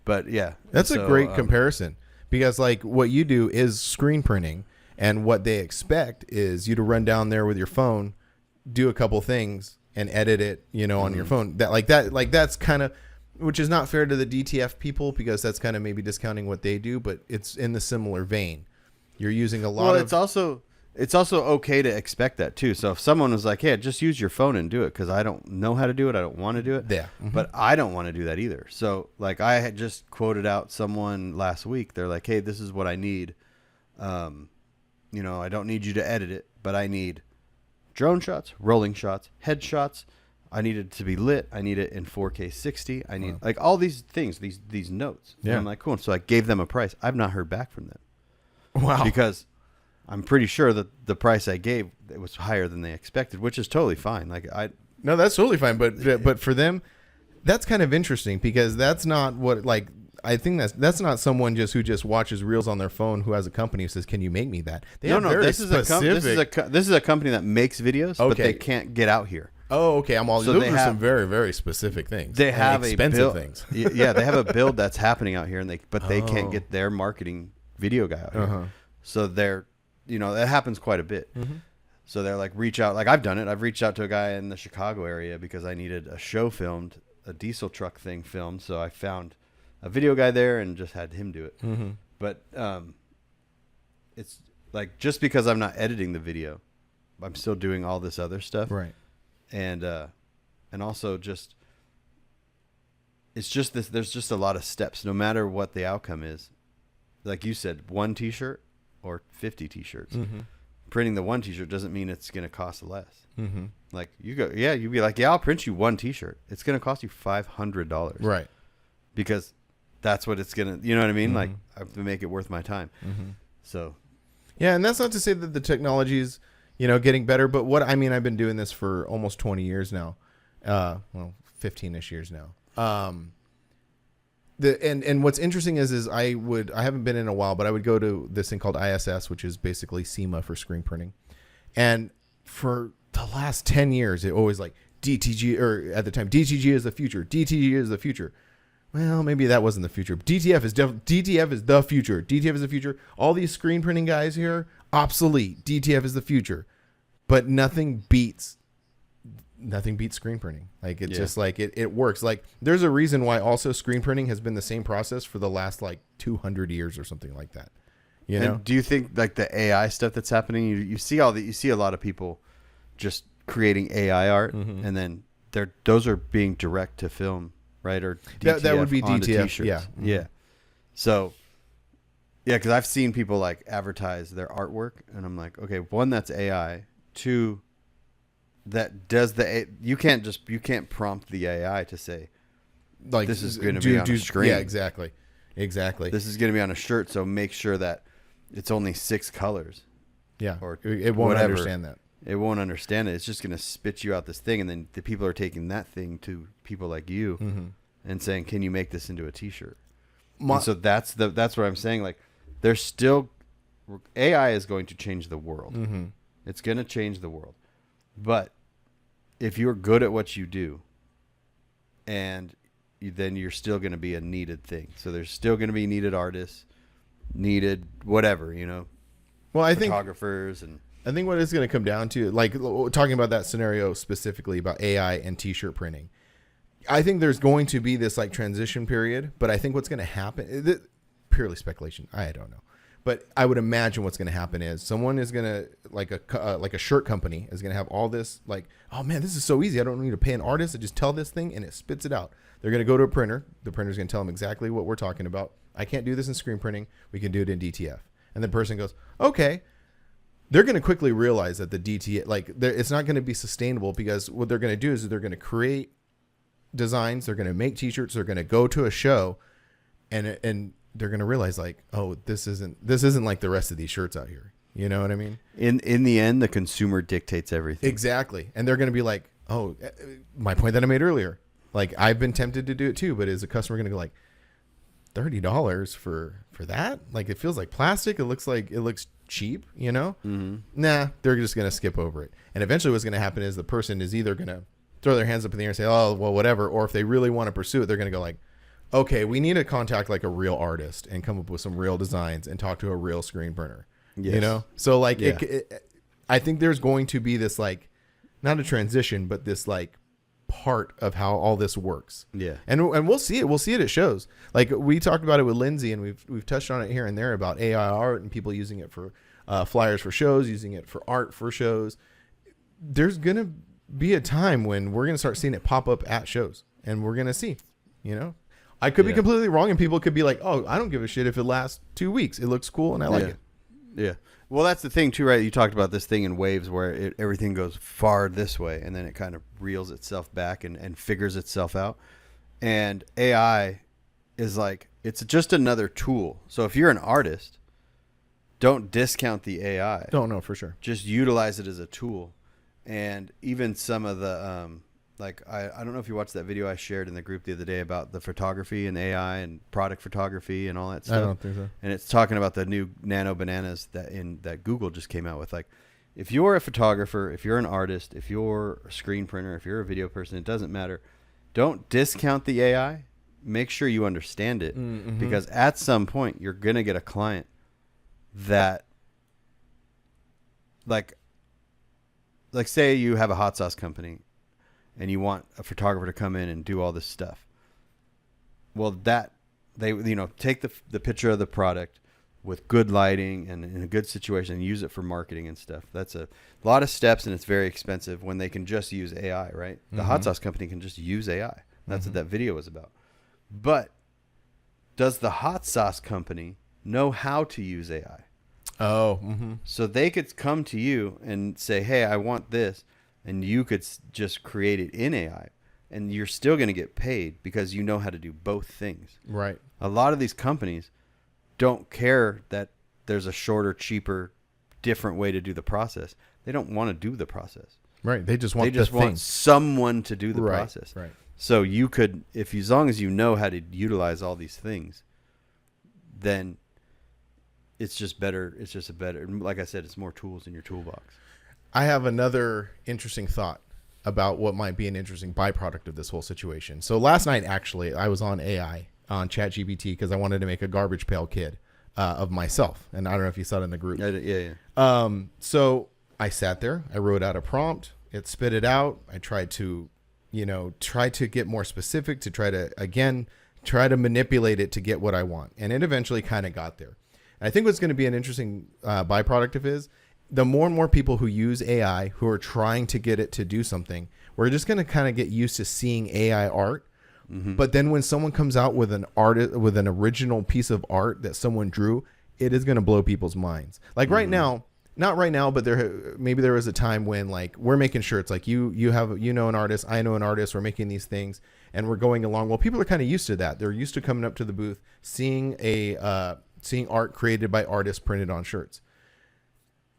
But, yeah. That's a great comparison, because, like, what you do is screen printing, and what they expect is you to run down there with your phone, do a couple things, and edit it, on your phone. That's kind of, which is not fair to the DTF people, because that's kind of maybe discounting what they do, but it's in the similar vein. You're using a lot of... It's also okay to expect that too. So if someone was like, hey, just use your phone and do it, because I don't know how to do it, I don't want to do it. Yeah. Mm-hmm. But I don't want to do that either. So like I had just quoted out someone last week. They're like, hey, this is what I need. I don't need you to edit it, but I need drone shots, rolling shots, headshots. I need it to be lit. I need it in 4K 60. I need like all these things, these notes. Yeah. And I'm like, cool. So I gave them a price. I've not heard back from them. Wow. Because I'm pretty sure that the price I gave, it was higher than they expected, which is totally fine. No, that's totally fine. But for them, that's kind of interesting, because that's not what, like, I think that's not someone who just watches reels on their phone who has a company who says, can you make me that? This is a company that makes videos, but they can't get out here. Oh, okay. Those are some very, very specific things. They have expensive things. Yeah, they have a build that's happening out here, but they can't get their marketing video guy out here. Uh-huh. So they're, that happens quite a bit. Mm-hmm. So they're like, reach out. Like, I've done it. I've reached out to a guy in the Chicago area because I needed a show filmed, a diesel truck thing filmed. So I found a video guy there and just had him do it. Mm-hmm. But it's like, just because I'm not editing the video, I'm still doing all this other stuff. Right. And also just, it's just this, there's just a lot of steps, no matter what the outcome is. Like you said, one t-shirt or 50 t-shirts. Mm-hmm. Printing the one t-shirt doesn't mean it's going to cost less. Mm-hmm. Like you'd be like, yeah, I'll print you one t-shirt. It's going to cost you $500. Right. Because that's what it's going to, you know what I mean? Mm-hmm. Like, I have to make it worth my time. Mm-hmm. So. Yeah. And that's not to say that the technology's, getting better, but I've been doing this for almost 20 years now. 15-ish years now. And what's interesting is I haven't been in a while, but I would go to this thing called ISS, which is basically SEMA for screen printing. And for the last 10 years, it always like DTG, or at the time, DTG is the future. DTG is the future. well, maybe that wasn't the future. DTF is the future. DTF is the future. All these screen printing guys here, obsolete. DTF is the future. But nothing beats screen printing. Like it's just like it works. Like there's a reason why also screen printing has been the same process for the last like 200 years or something like that. You know? And do you think like the AI stuff that's happening, you see you see a lot of people just creating AI art, and then those are being direct to film, right? Or DTF that would be onto DTF. t-shirts. Yeah. Yeah. So yeah, because I've seen people like advertise their artwork, and I'm like, okay, one, that's AI. Two, that does you can't prompt the AI to say, like, this is going to be on a screen. Yeah, exactly. This is going to be on a shirt, so make sure that it's only 6 colors. Yeah, or it won't whatever. understand that. It won't understand it. It's just going to spit you out this thing, and then the people are taking that thing to people like you and saying, "Can you make this into a T-shirt?" And so that's what I'm saying. Like, there's still AI is going to change the world. It's going to change the world, but if you're good at what you do, and then you're still going to be a needed thing. So there's still going to be needed artists, needed whatever, you know. Well, I think photographers and. I think what it's going to come down to, like talking about that scenario specifically about AI and T-shirt printing, I think there's going to be this like transition period. But I think what's going to happen, purely speculation, I don't know, but I would imagine what's going to happen is someone is going to like a shirt company is going to have all this like, oh man, this is so easy. I don't need to pay an artist. I just tell this thing and it spits it out. They're going to go to a printer. The printer's going to tell them exactly what we're talking about. I can't do this in screen printing. We can do it in DTF. And the person goes, okay. They're going to quickly realize that the DTF, like, it's not going to be sustainable, because what they're going to do is they're going to create designs. They're going to make T-shirts. They're going to go to a show, and they're going to realize, like, oh, this isn't like the rest of these shirts out here. You know what I mean? In the end, the consumer dictates everything. Exactly. And they're going to be like, oh, my point that I made earlier. Like, I've been tempted to do it too, but is a customer going to go like, $30 for that? Like, it feels like plastic. It looks cheap, you know? Nah, they're just going to skip over it. And eventually what's going to happen is the person is either going to throw their hands up in the air and say, oh, well, whatever. Or if they really want to pursue it, they're going to go like, okay, we need to contact like a real artist and come up with some real designs and talk to a real screen printer. Yes. You know? So like, I think there's going to be this like, not a transition, but this like part of how all this works. Yeah. And we'll see it. We'll see it at shows. Like we talked about it with Lindsay, and we've touched on it here and there about AI art and people using it for flyers for shows, using it for art for shows. There's going to be a time when we're going to start seeing it pop up at shows, and we're going to see, you know, I could be completely wrong, and people could be like, oh, I don't give a shit if it lasts 2 weeks. It looks cool and I like it. Yeah. Well, that's the thing too, right? You talked about this thing in waves where everything goes far this way, and then it kind of reels itself back and figures itself out. And AI is like, it's just another tool. So if you're an artist, don't discount the AI. Don't know for sure. Just utilize it as a tool. And even some of the, like, I don't know if you watched that video I shared in the group the other day about the photography and AI and product photography and all that stuff. I don't think so. And it's talking about the new nano bananas that Google just came out with. Like, if you're a photographer, if you're an artist, if you're a screen printer, if you're a video person, it doesn't matter. Don't discount the AI. Make sure you understand it, because at some point you're going to get a client that, like say you have a hot sauce company and you want a photographer to come in and do all this stuff. Well, that they, you know, take the picture of the product with good lighting and in a good situation and use it for marketing and stuff. That's a lot of steps, and it's very expensive when they can just use AI, right? The hot sauce company can just use AI. That's what that video was about. But does the hot sauce company know how to use AI? Oh, so they could come to you and say, hey, I want this. And you could just create it in AI, and you're still going to get paid because you know how to do both things. Right. A lot of these companies don't care that there's a shorter, cheaper, different way to do the process. They don't want to do the process. Right. They just want someone to do the process. Right. So you could, as long as you know how to utilize all these things, then it's just better. It's just like I said, it's more tools in your toolbox. I have another interesting thought. about what might be an interesting byproduct of this whole situation. So last night, actually, I was on AI on ChatGPT because I wanted to make a garbage pail kid of myself. And I don't know if you saw it in the group. Yeah. So I sat there, I wrote out a prompt, it spit it out. I tried to, try to get more specific to try to manipulate it to get what I want. And it eventually kind of got there. And I think what's going to be an interesting byproduct of is the more and more people who use AI who are trying to get it to do something, we're just going to kind of get used to seeing AI art. Mm-hmm. But then when someone comes out with an original piece of art that someone drew, it is going to blow people's minds. Like right now, not right now, but maybe there was a time when like we're making shirts, like you have an artist, I know an artist, we're making these things and we're going along. Well, people are kind of used to that. They're used to coming up to the booth, seeing art created by artists printed on shirts.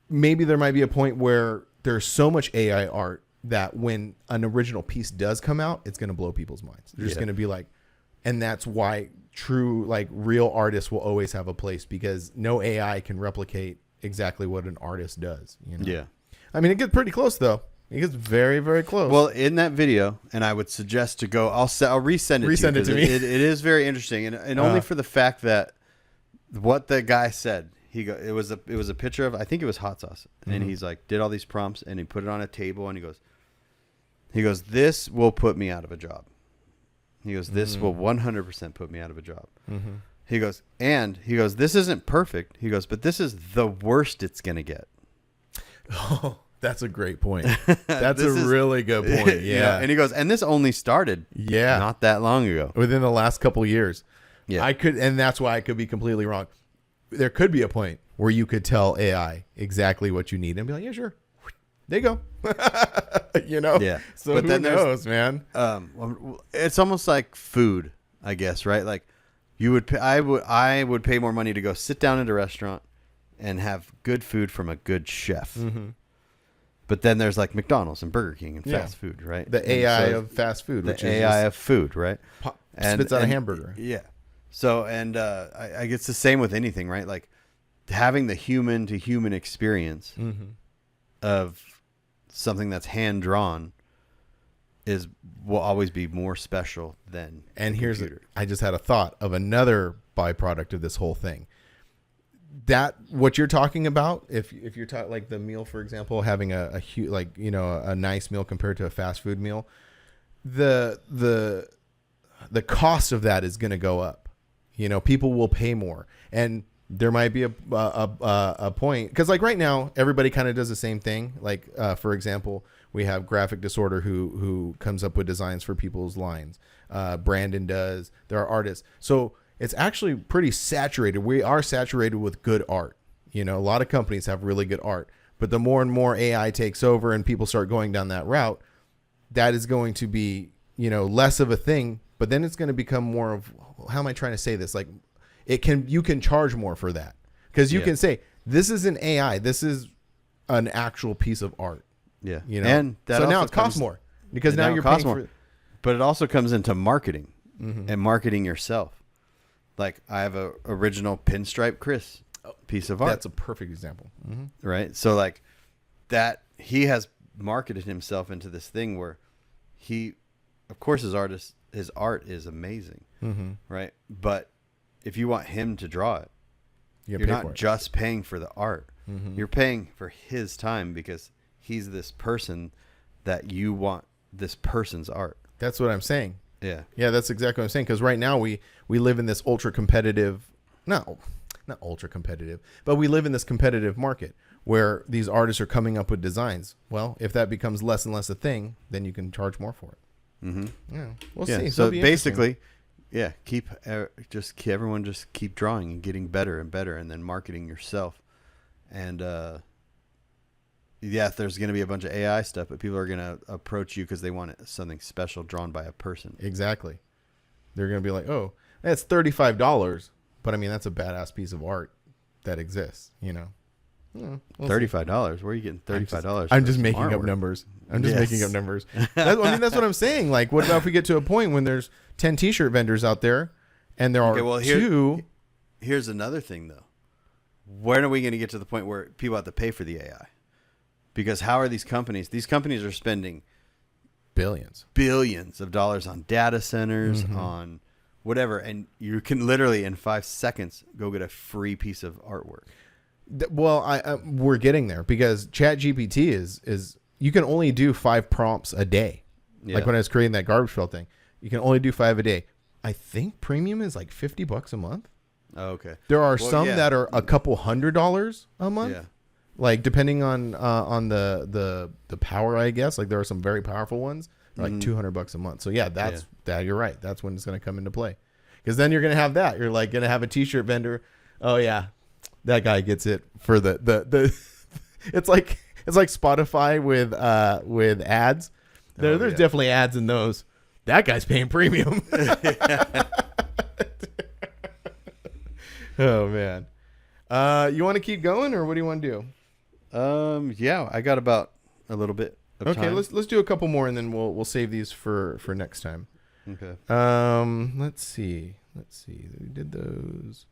Maybe there might be a point where there's so much AI art that when an original piece does come out, it's going to blow people's minds. They're just going to be like, and that's why true, like real artists will always have a place, because no AI can replicate exactly what an artist does. Yeah. I mean, it gets pretty close though. It gets very, very close. Well, in that video, and I would suggest to go, I'll resend it Resend to you. it to me. It is very interesting. And only for the fact that what the guy said, it was a picture of, I think it was hot sauce. And he's like, did all these prompts and he put it on a table and he goes, this will put me out of a job. He goes, this will 100% put me out of a job. Mm-hmm. He goes, this isn't perfect. He goes, but this is the worst it's going to get. Oh, that's a great point. That's really good point. Yeah. And he goes, and this only started not that long ago. Within the last couple of years. Yeah. And that's why I could be completely wrong. There could be a point where you could tell AI exactly what you need and be like, yeah, sure. There you go. Yeah. So but who then knows, man? It's almost like food, I guess, right? Like I would pay more money to go sit down at a restaurant and have good food from a good chef. Mm-hmm. But then there's like McDonald's and Burger King and fast food, right? The AI of fast food. The AI of food, right? Spits out a hamburger. Yeah. So, I guess the same with anything, right? Like having the human to human experience of something that's hand drawn will always be more special than. And I just had a thought of another byproduct of this whole thing. That what you're talking about, if you're talking like the meal, for example, having a huge, like, a nice meal compared to a fast food meal, the cost of that is going to go up. People will pay more, and there might be a point, because like right now everybody kind of does the same thing. Like for example, we have Graphic Disorder who comes up with designs for people's lines. Brandon does. There are artists. So it's actually pretty saturated. We are saturated with good art. A lot of companies have really good art, but the more and more AI takes over and people start going down that route, that is going to be, less of a thing, but then it's going to become more of, how am I trying to say this? Like you can charge more for that, because you can say, this is an AI. This is an actual piece of art. Yeah. And so now it costs more, because now you're paying for it. But it also comes into marketing and marketing yourself. Like I have a original Pinstripe Chris piece of art. That's a perfect example. Mm-hmm. Right. So like that, he has marketed himself into this thing where of course his art is amazing. Mm-hmm. Right. But if you want him to draw it, you're not just paying for the art. Mm-hmm. You're paying for his time, because he's this person that you want this person's art. That's what I'm saying. Yeah. Yeah, that's exactly what I'm saying. Because right now we live in this ultra competitive, not ultra competitive, but we live in this competitive market where these artists are coming up with designs. Well, if that becomes less and less a thing, then you can charge more for it. Mm-hmm. Yeah, we'll see. So basically, everyone just keep drawing and getting better and better, and then marketing yourself. And there's going to be a bunch of AI stuff, but people are going to approach you because they want something special drawn by a person. Exactly. They're going to be like, oh, that's $35. But I mean, that's a badass piece of art that exists, We'll $35. Where are you getting $35? I'm just making up numbers. Making up numbers. That's what I'm saying. Like, what about if we get to a point when there's 10 t-shirt vendors out there and there are two? Here's another thing, though. When are we going to get to the point where people have to pay for the AI? Because how are these companies? These companies are spending billions of dollars on data centers, on whatever, and you can literally in 5 seconds go get a free piece of artwork. Well, we're getting there because ChatGPT is you can only do 5 prompts a day. Yeah. Like when I was creating that garbage pail thing, you can only do 5 a day. I think premium is like $50 a month. Oh, okay. There are some that are a couple $100 a month. Yeah. Like depending on the power, I guess. Like there are some very powerful ones, like $200 a month. So yeah, that you're right. That's when it's going to come into play. Because then you're going to have that. You're like going to have a t-shirt vendor. Oh yeah, that guy gets it for the it's like Spotify with ads. There's definitely ads in those. That guy's paying premium. Oh man. You want to keep going or what do you want to do? Yeah, I got about a little bit of time. let's do a couple more and then we'll save these for next time. Okay. Let's see. We did those.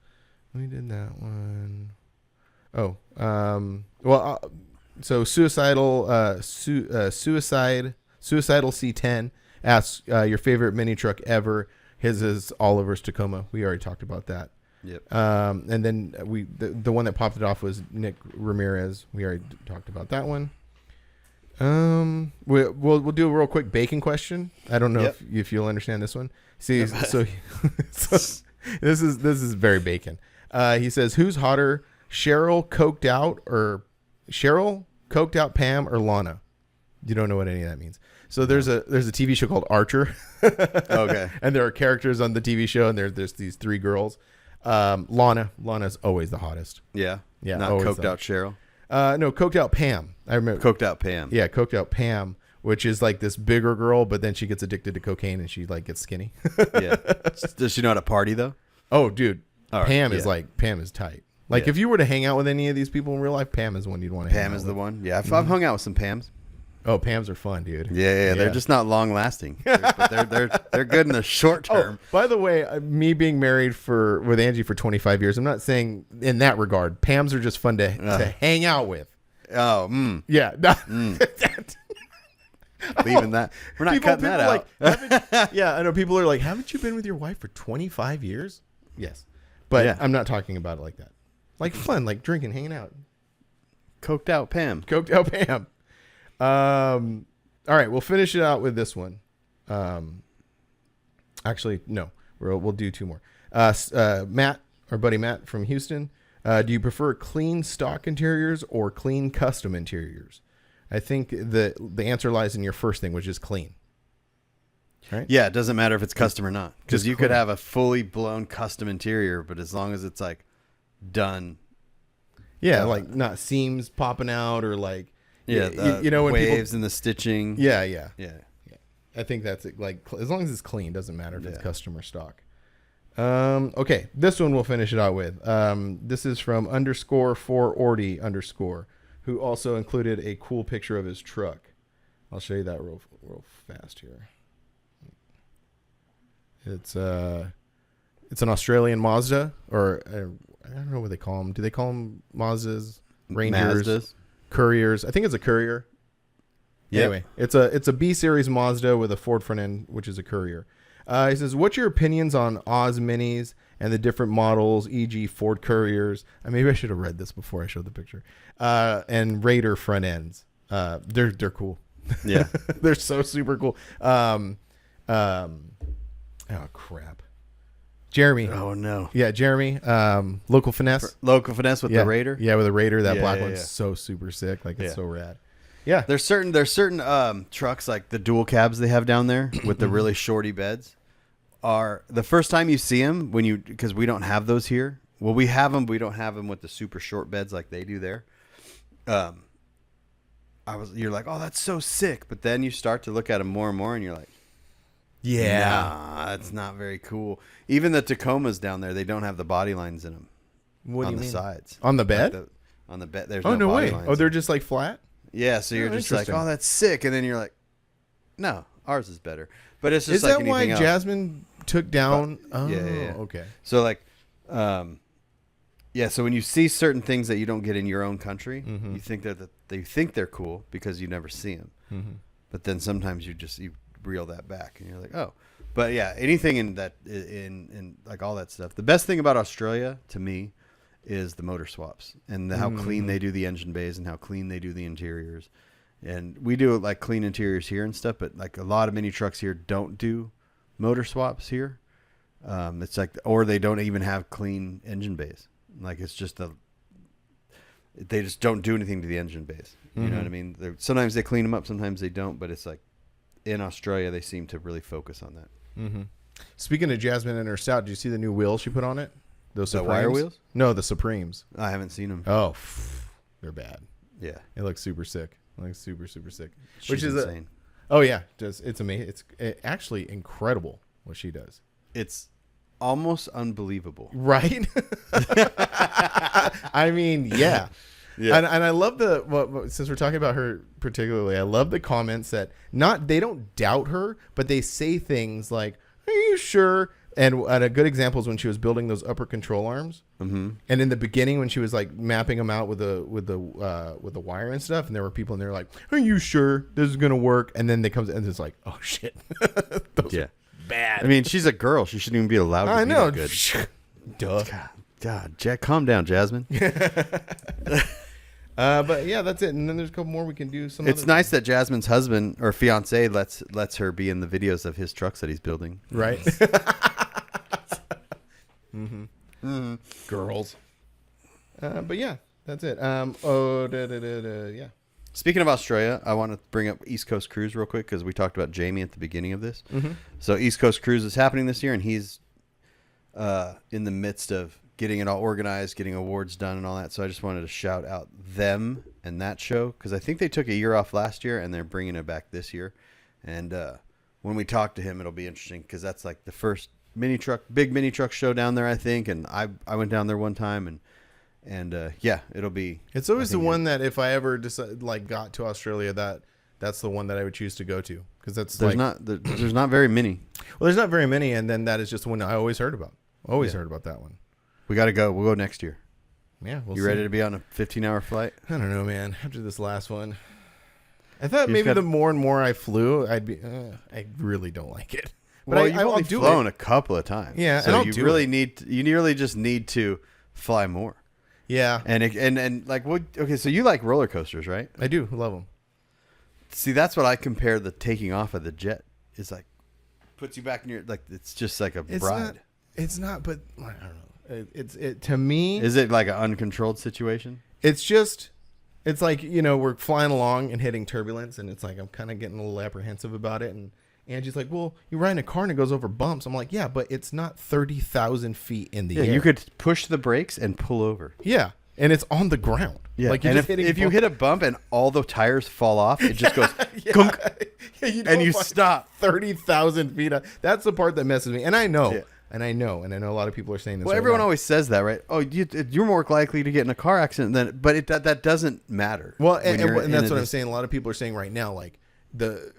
We did that one. Oh, so suicidal C10 asks your favorite mini truck ever. His is Oliver's Tacoma. We already talked about that. Yep. And then the one that popped it off was Nick Ramirez. We already talked about that one. We'll do a real quick bacon question. I don't know if you'll understand this one. See, so this is very bacon. He says, who's hotter, Cheryl coked out Pam or Lana? You don't know what any of that means. So there's a TV show called Archer. Okay. And there are characters on the TV show, and there's these 3 girls. Lana's always the hottest. Yeah. Yeah. Not coked out Cheryl. No, coked out Pam. I remember. Coked out Pam. Yeah, coked out Pam, which is like this bigger girl, but then she gets addicted to cocaine and she like gets skinny. Yeah. Does she know how to party though? Oh, dude. Right, Pam is tight. Like if you were to hang out with any of these people in real life, Pam is the one you'd want to hang out with. Pam is the one. Yeah, I've hung out with some Pams. Oh, Pams are fun, dude. Yeah. They're just not long lasting. They're good in the short term. Oh, by the way, me being married with Angie for 25 years, I'm not saying in that regard. Pams are just fun to hang out with. Oh, yeah. Leaving that. We're not cutting that out. Yeah, I know people are like, haven't you been with your wife for 25 years? Yes. But I'm not talking about it like that. Like fun, like drinking, hanging out. Coked out Pam. Coked out Pam. All right, we'll finish it out with this one. Actually, no, we'll do 2 more. Matt, our buddy Matt from Houston. Do you prefer clean stock interiors or clean custom interiors? I think the answer lies in your first thing, which is clean. Right? Yeah, it doesn't matter if it's custom or not. Because you could have a fully blown custom interior, but as long as it's like done. Yeah, like not seams popping out or like. Yeah, you know, when waves and the stitching. Yeah. I think that's it. Like as long as it's clean, doesn't matter if it's custom or stock. Okay, this one we'll finish it out with. This is from _4ordy_, who also included a cool picture of his truck. I'll show you that real fast here. It's an Australian Mazda, or I don't know what they call them. Do they call them Mazdas, Rangers, Mazdas? Couriers? I think it's a Courier. Yep. Anyway, it's a B series Mazda with a Ford front end, which is a Courier. He says, "What's your opinions on Oz Minis and the different models, e.g., Ford Couriers?" Maybe I should have read this before I showed the picture. And Raider front ends. They're cool. Yeah, they're so super cool. Oh crap. Jeremy. Oh no. Yeah, Jeremy. Local finesse. Local finesse with the Raider. Yeah, with the Raider. That black one's so super sick. Like it's so rad. Yeah. There's certain trucks like the dual cabs they have down there with the really shorty beds. Are the first time you see them because we don't have those here. Well, we have them, but we don't have them with the super short beds like they do there. You're like, oh, that's so sick, but then you start to look at them more and more, and you're like, nah, that's not very cool. Even the Tacomas down there, they don't have the body lines in them. What do you mean? On the sides. On the bed? Like on the bed. There's no body way. lines. Oh, they're just like flat? Yeah, so you're just like, oh, that's sick. And then you're like, no, ours is better. But it's just is like that why else. Jasmine took down? Yeah. Okay. So like, so when you see certain things that you don't get in your own country, you think they think they're cool because you never see them. But then sometimes you reel that back and you're like, oh. But yeah, anything in that in like all that stuff. The best thing about Australia to me is the motor swaps and how clean they do the engine bays and how clean they do the interiors. And we do like clean interiors here and stuff, but like a lot of mini trucks here don't do motor swaps here. It's like, or they don't even have clean engine bays. Like it's just they just don't do anything to the engine bays. You know what I mean? Sometimes they clean them up, sometimes they don't, but it's like in Australia, they seem to really focus on that. Speaking of Jasmine and her Stout, did you see the new wheels she put on it? Those The Supremes? wire wheels? No, the Supremes. I haven't seen them. Oh, they're bad. Yeah. It looks super sick. Super sick. She's Which is insane. Oh yeah, it's amazing. It's actually incredible what she does. It's almost unbelievable. Right? I mean, yeah. Yeah. And I love since we're talking about her particularly, I love the comments that they don't doubt her, but they say things like, "Are you sure?" And a good example is when she was building those upper control arms. Mm-hmm. And in the beginning, when she was like mapping them out with the wire and stuff, and there were people in there like, "Are you sure this is gonna work?" And then they comes and it's like, "Oh shit, those are bad." I mean, she's a girl. She shouldn't even be allowed to I be know. that good. Duh. God, Jack, calm down, Jasmine. But yeah, that's it. And then there's a couple more we can do. It's nice that Jasmine's husband or fiance lets her be in the videos of his trucks that he's building. Right. Girls. But yeah, that's it. Yeah. Speaking of Australia, I want to bring up East Coast Cruise real quick because we talked about Jamie at the beginning of this. So East Coast Cruise is happening this year, and he's in the midst of getting it all organized, getting awards done and all that. So I just wanted to shout out them and that show because I think they took a year off last year and they're bringing it back this year. And when we talk to him, it'll be interesting because that's like the first big mini truck show down there, I think. And I went down there one time and yeah, it'll be. It's always the one that if I ever got to Australia, that's the one that I would choose to go to because there's not very many. Well, there's not very many, and then that is just the one I always heard about. Heard about that one. We got to go. We'll go next year. Yeah, you ready to be on a 15-hour flight? I don't know, man. After this last one, I thought maybe the more and more I flew, I'd be. I really don't like it. But Well, you've only flown a couple of times. Yeah, so and you really just need to fly more. Yeah, and like what? Okay, so you like roller coasters, right? I do love them. See, that's what I compare the taking off of the jet. It's like puts you back in your like. It's just like a ride. It's not, but I don't know. It to me. Is it like an uncontrolled situation? It's like, we're flying along and hitting turbulence, and it's like I'm kind of getting a little apprehensive about it. And Angie's like, "Well, you're riding a car and it goes over bumps." I'm like, "Yeah, but it's not 30,000 feet in the air. You could push the brakes and pull over." Yeah, and it's on the ground. Yeah, like and if you hit a bump and all the tires fall off, it just goes gunk, and you stop 30,000 feet. That's the part that messes me. And I know. Yeah. And I know a lot of people are saying this. Well, everyone always says that, right? Oh, you're more likely to get in a car accident but that doesn't matter. Well, and that's what I'm saying. A lot of people are saying right now, like the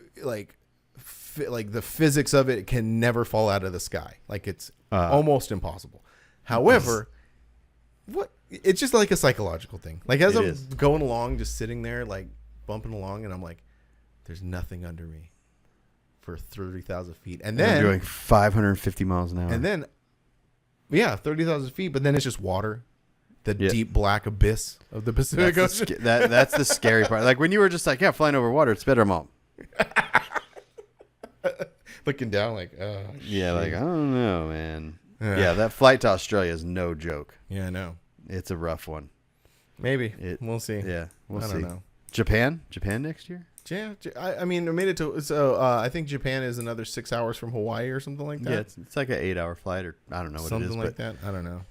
physics of it can never fall out of the sky. Like it's almost impossible. However, it's just like a psychological thing. Like as I'm going along, just sitting there, like bumping along, and I'm like, there's nothing under me. For 30,000 feet, and then doing 550 miles an hour, and then 30,000 feet, but then it's just water, the deep black abyss of the Pacific Ocean. That's the scary part. Like when you were just like, flying over water, it's better, Mom. Looking down, like, yeah, like I don't know, man. Yeah, that flight to Australia is no joke. Yeah, I know. It's a rough one. Maybe we'll see. Yeah, we'll see. I don't know. Japan next year. Yeah, I mean, I made it to. So I think Japan is another 6 hours from Hawaii or something like that. Yeah, it's like an 8-hour flight, or I don't know what it is. Something like that. I don't know.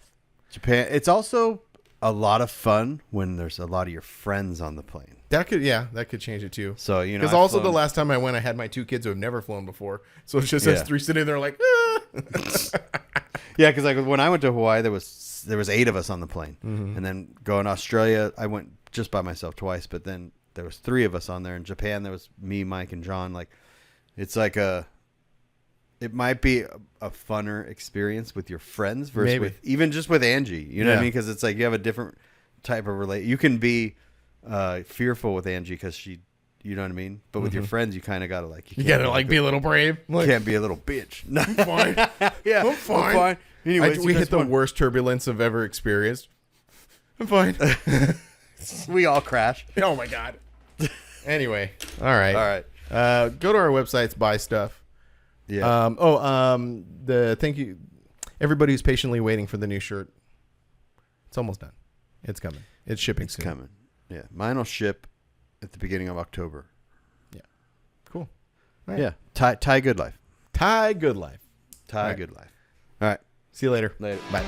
Japan. It's also a lot of fun when there's a lot of your friends on the plane. That could change it too. So because also the last time I went, I had my 2 kids who have never flown before, so it's just us 3 sitting there like. Yeah, because like when I went to Hawaii, there was 8 of us on the plane, and then going to Australia, I went just by myself twice, but then. There was 3 of us on there. In Japan, there was me, Mike, and John. Like, it's like it might be a funner experience with your friends versus even just with Angie. You know what I mean? Because it's like you have a different type of relate. You can be fearful with Angie because she You know what I mean? But with your friends, you kind of gotta like You gotta like be a little brave. Like, can't be a little bitch. I'm fine. Yeah, I'm fine. Anyways, we hit the worst turbulence I've ever experienced. I'm fine. We all crash. Oh my god. Anyway, all right. Go to our websites, buy stuff. Yeah. The thank you, everybody who's patiently waiting for the new shirt. It's almost done. It's coming. It's shipping. It's soon. coming. Yeah, mine will ship at the beginning of October. Yeah. Cool. Right. Yeah. Thai Good Life. Thai Good Life. Thai Right. Good Life. All right. See you later. Later. Bye.